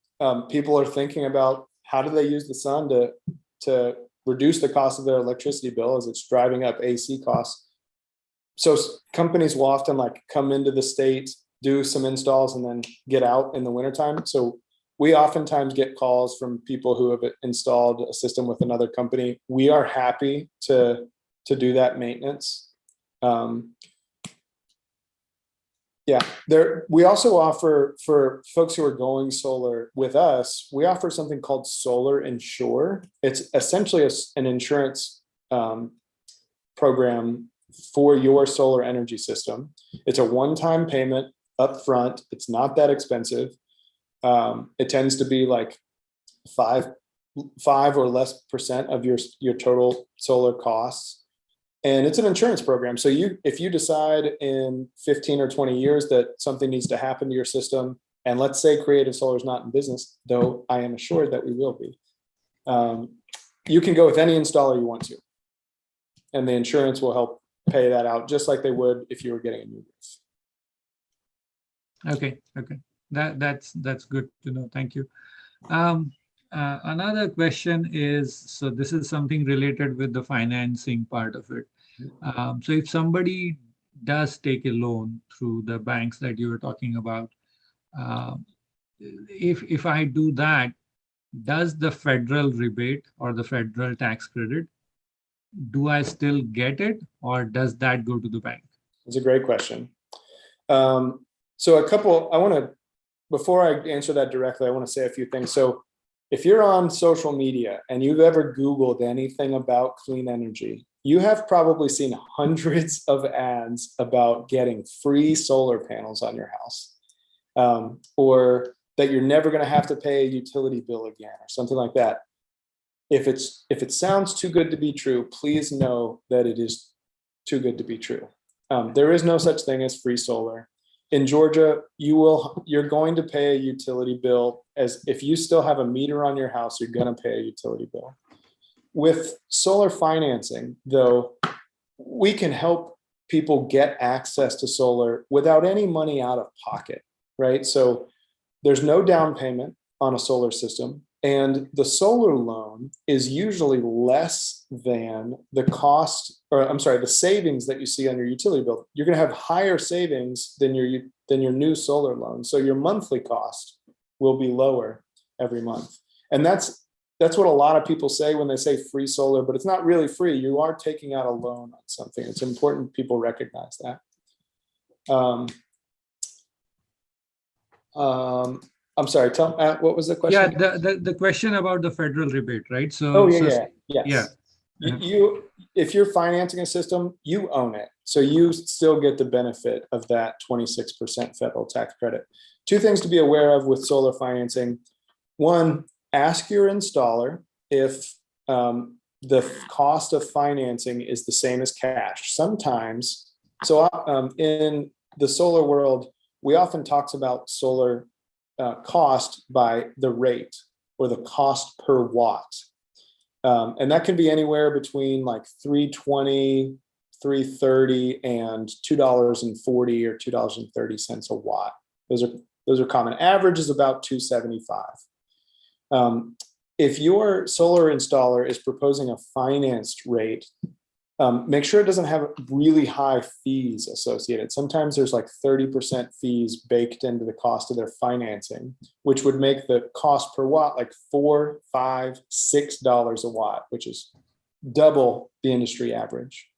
people are thinking about how do they use the sun to reduce the cost of their electricity bill as it's driving up AC costs. So companies will often like come into the state, do some installs, and then get out in the wintertime. So we oftentimes get calls from people who have installed a system with another company. We are happy to do that maintenance. Yeah, we also offer, for folks who are going solar with us, we offer something called Solar Insure. It's essentially an insurance program for your solar energy system. It's a one-time payment up front. It's not that expensive. It tends to be like 5 or less % of your total solar costs. And it's an insurance program. So if you decide in 15 or 20 years that something needs to happen to your system, and let's say Creative Solar is not in business, though I am assured that we will be, you can go with any installer you want to. And the insurance will help pay that out just like they would if you were getting a new roof. Okay. That's good to know. Thank you. Another question is, so this is something related with the financing part of it. So if somebody does take a loan through the banks that you were talking about, if I do that, does the federal rebate or the federal tax credit, do I still get it, or does that go to the bank? It's a great question. Before I answer that directly, I want to say a few things. So if you're on social media and you've ever Googled anything about clean energy, you have probably seen hundreds of ads about getting free solar panels on your house, or that you're never going to have to pay a utility bill again, or something like that. If it sounds too good to be true, please know that it is too good to be true. There is no such thing as free solar. In Georgia, you're going to pay a utility bill. As if you still have a meter on your house, you're going to pay a utility bill. With solar financing, though, we can help people get access to solar without any money out of pocket, right? So there's no down payment on a solar system, and the solar loan is usually less than the savings that you see on your utility bill. You're going to have higher savings than your new solar loan, so your monthly cost will be lower every month. And that's what a lot of people say when they say free solar, but it's not really free. You are taking out a loan on something. It's important people recognize that. I'm sorry, what was the question? Yeah, the question about the federal rebate, right? So, Yes. Yeah. If you're financing a system, you own it. So you still get the benefit of that 26% federal tax credit. Two things to be aware of with solar financing. One, ask your installer if the cost of financing is the same as cash. Sometimes, in the solar world, we often talk about solar cost by the rate. or the cost per watt. And that can be anywhere between like $3.20, $3.30, and $2.40 or $2.30 a watt. Those are common. Average is about $2.75. If your solar installer is proposing a financed rate, make sure it doesn't have really high fees associated. Sometimes there's like 30% fees baked into the cost of their financing, which would make the cost per watt like $4, $5, $6 a watt, which is double the industry average.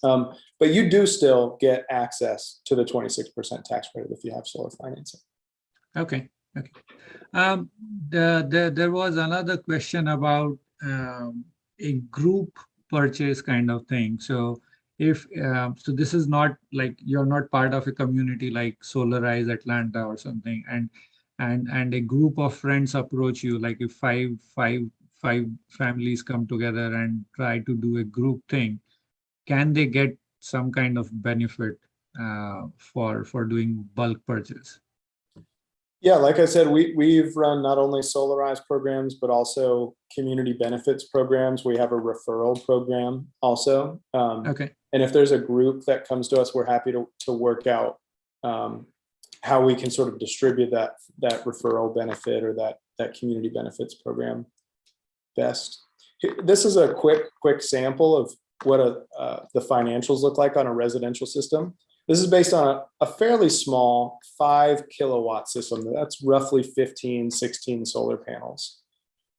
But you do still get access to the 26% tax credit if you have solar financing. Okay. Okay. There was another question about a group purchase kind of thing. So if so this is not like you're not part of a community like Solarize Atlanta or something, and a group of friends approach you, like if five families come together and try to do a group thing, can they get some kind of benefit for doing bulk purchase? Yeah, like I said, we've run not only Solarize programs, but also community benefits programs. We have a referral program also. Okay. And if there's a group that comes to us, we're happy to work out how we can sort of distribute that referral benefit or that community benefits program best. This is a quick sample of what the financials look like on a residential system. This is based on a fairly small 5 kilowatt system. That's roughly 15, 16 solar panels.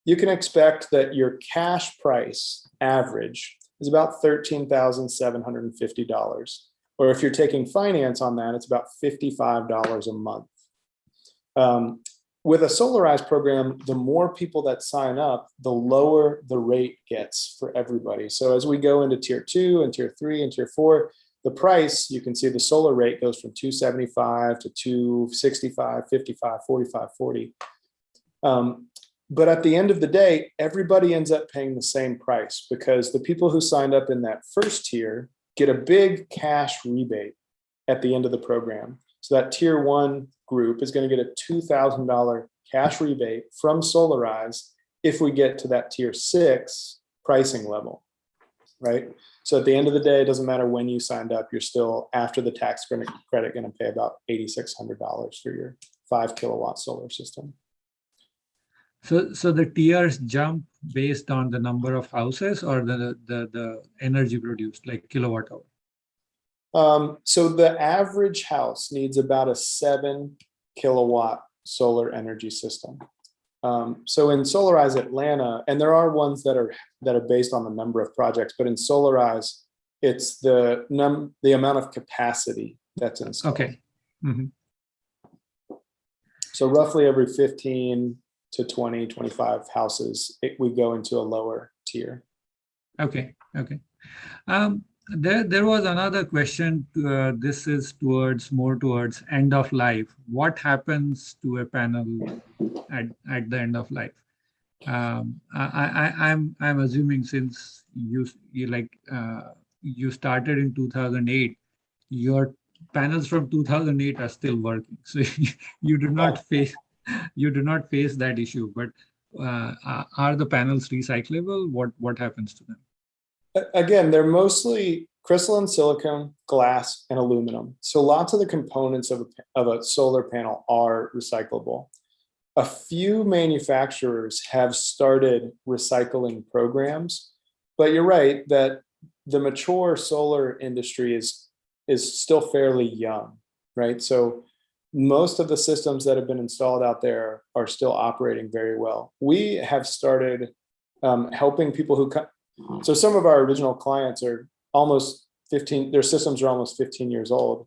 You can expect that your cash price average is about $13,750. Or if you're taking finance on that, it's about $55 a month. With a Solarize program, the more people that sign up, the lower the rate gets for everybody. So as we go into tier 2 and tier 3 and tier 4, the price, you can see the solar rate goes from $275 to $265, $55, $45, $40. But at the end of the day, everybody ends up paying the same price because the people who signed up in that first tier get a big cash rebate at the end of the program. So that tier 1 group is going to get a $2,000 cash rebate from Solarize if we get to that tier 6 pricing level, right? So at the end of the day, it doesn't matter when you signed up, you're still, after the tax credit, going to pay about $8,600 for your 5 kilowatt solar system. So the tiers jump based on the number of houses or the energy produced, like kilowatt hour? So the average house needs about a 7 kilowatt solar energy system. So in Solarize Atlanta, and there are ones that are based on the number of projects, but in Solarize, it's the amount of capacity that's installed. Okay. Mm-hmm. So roughly every 15 to 20, 25 houses, we go into a lower tier. Okay. Okay. There was another question. This is more towards end of life. What happens to a panel at the end of life? I'm assuming since you started in 2008, your panels from 2008 are still working. So you do not face that issue. But are the panels recyclable? What happens to them? Again, they're mostly crystalline silicon, glass, and aluminum. So lots of the components of a solar panel are recyclable. A few manufacturers have started recycling programs, but you're right that the mature solar industry is still fairly young, right? So most of the systems that have been installed out there are still operating very well. We have started helping people who come. So some of our original clients are almost 15, their systems are almost 15 years old.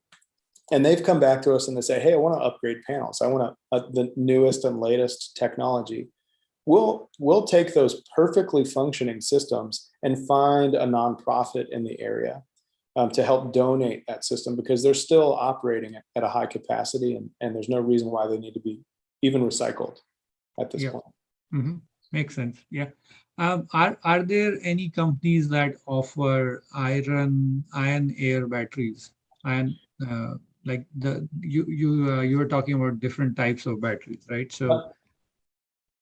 And they've come back to us and they say, hey, I want to upgrade panels. I want the newest and latest technology. We'll take those perfectly functioning systems and find a nonprofit in the area to help donate that system because they're still operating at a high capacity and there's no reason why they need to be even recycled at this point. Mm-hmm. Makes sense. Yeah. Are there any companies that offer iron air batteries? And you were talking about different types of batteries, right? So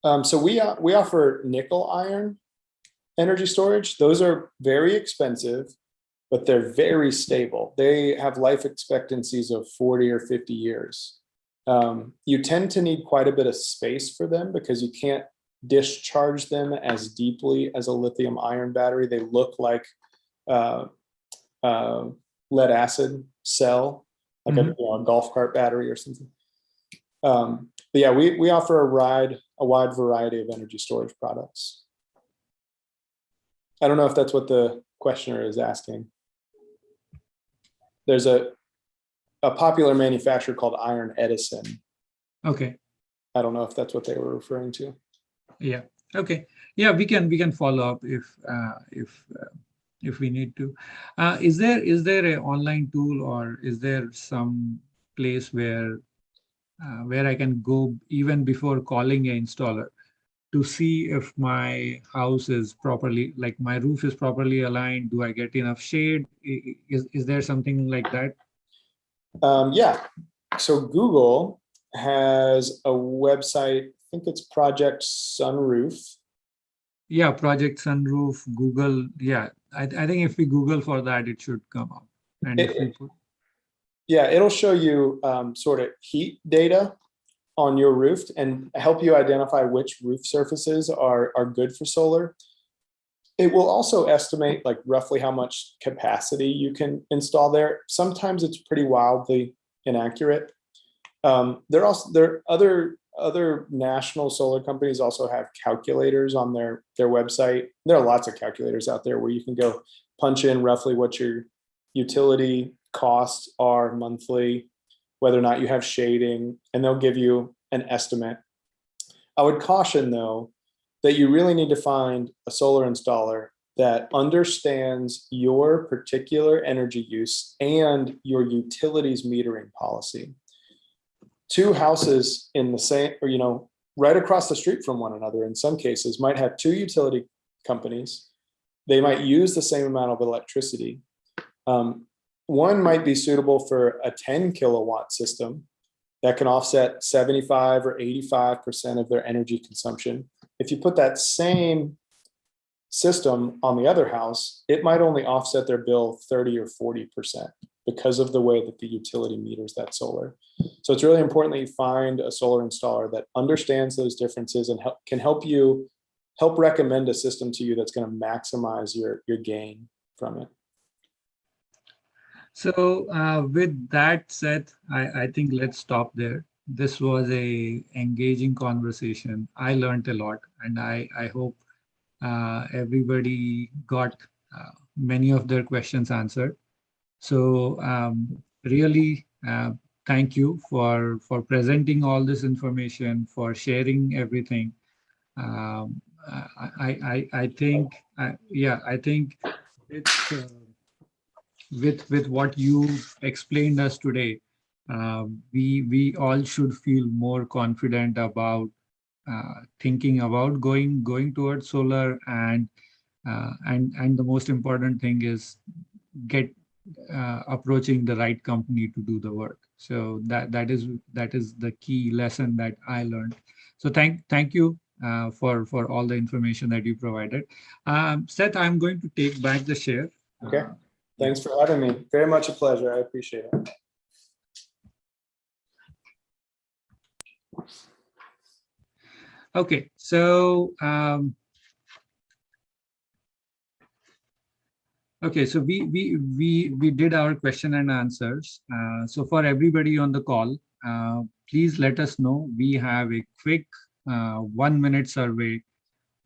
So we offer nickel iron energy storage. Those are very expensive, but they're very stable. They have life expectancies of 40 or 50 years. You tend to need quite a bit of space for them because you can't discharge them as deeply as a lithium ion battery. They look like lead acid cell, like a golf cart battery or something. But yeah, we offer a wide variety of energy storage products. I don't know if that's what the questioner is asking. There's a popular manufacturer called Iron Edison. Okay. I don't know if that's what they were referring to. Yeah. Okay. Yeah, we can follow up if we need to. Is there an online tool, or is there some place where I can go even before calling an installer to see if my house is properly, like my roof is properly aligned? Do I get enough shade? Is there something like that? Yeah. So Google has a website. I think it's Project Sunroof. Yeah, Project Sunroof, Google. Yeah, I think if we Google for that, it should come up. And if we put, yeah, it'll show you sort of heat data on your roof and help you identify which roof surfaces are good for solar. It will also estimate like roughly how much capacity you can install there. Sometimes it's pretty wildly inaccurate. There are other national solar companies also have calculators on their website. There are lots of calculators out there where you can go punch in roughly what your utility costs are monthly, whether or not you have shading, and they'll give you an estimate. I would caution though that you really need to find a solar installer that understands your particular energy use and your utilities metering policy. Two houses in the same, or right across the street from one another in some cases might have two utility companies. They might use the same amount of electricity. One might be suitable for a 10 kilowatt system that can offset 75 or 85% of their energy consumption. If you put that same system on the other house, it might only offset their bill 30 or 40% because of the way that the utility meters that solar. So it's really important that you find a solar installer that understands those differences and can help recommend a system to you that's going to maximize your gain from it. so with that said, I think let's stop there. This was a engaging conversation. I learned a lot, and I hope everybody got many of their questions answered. So really, thank you for presenting all this information, for sharing everything. I think, I think it's, with what you explained us today, we all should feel more confident about thinking about going towards solar, and the most important thing is approaching the right company to do the work. So that is the key lesson that I learned. So thank you for all the information that you provided. Seth, I'm going to take back the share. Okay. Thanks for having me. Very much a pleasure. I appreciate it. Okay, so okay, so we did our question and answers. So for everybody on the call, please let us know. We have a quick 1-minute survey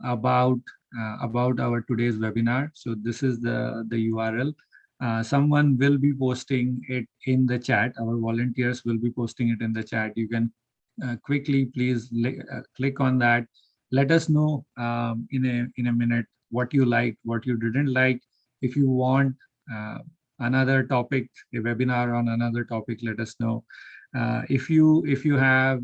about our today's webinar. So this is the URL. Someone will be posting it in the chat. Our volunteers will be posting it in the chat. You can quickly please click on that. Let us know in a minute what you liked, what you didn't like. If you want another topic, a webinar on another topic, let us know. If you have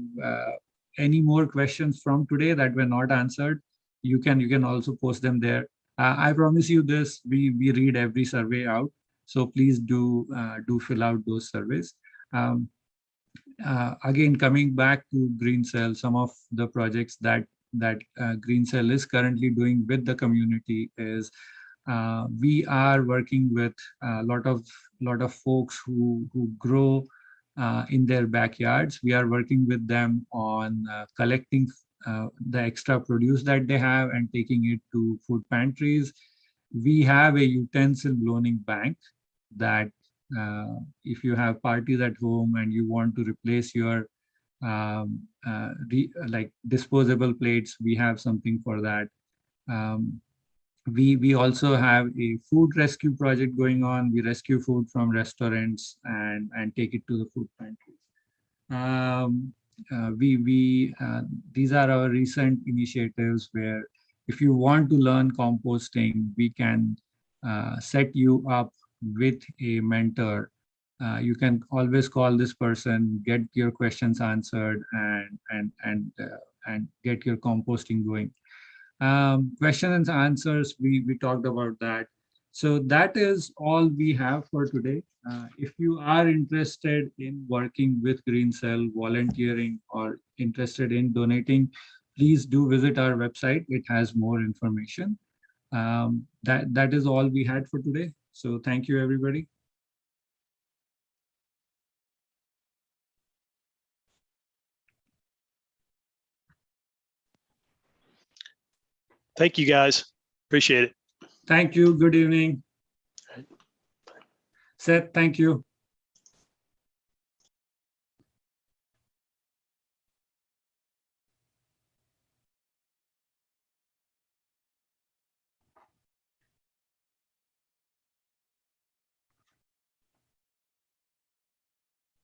any more questions from today that were not answered, you can also post them there. I promise you this, we read every survey out, so please do fill out those surveys. Again, coming back to Green Cell, some of the projects that that Green Cell is currently doing with the community is we are working with a lot of folks who grow in their backyards. We are working with them on collecting the extra produce that they have and taking it to food pantries. We have a utensil loaning bank that if you have parties at home and you want to replace your like disposable plates, we have something for that. We also have a food rescue project going on. We rescue food from restaurants and take it to the food pantries. These are our recent initiatives where if you want to learn composting, we can set you up with a mentor. You can always call this person, get your questions answered, and get your composting going. Questions and answers, we talked about that. So that is all we have for today. If you are interested in working with Green Cell, volunteering, or interested in donating, please do visit our website. It has more information. That is all we had for today. So thank you, everybody. Thank you, guys. Appreciate it. Thank you. Good evening. Seth, thank you.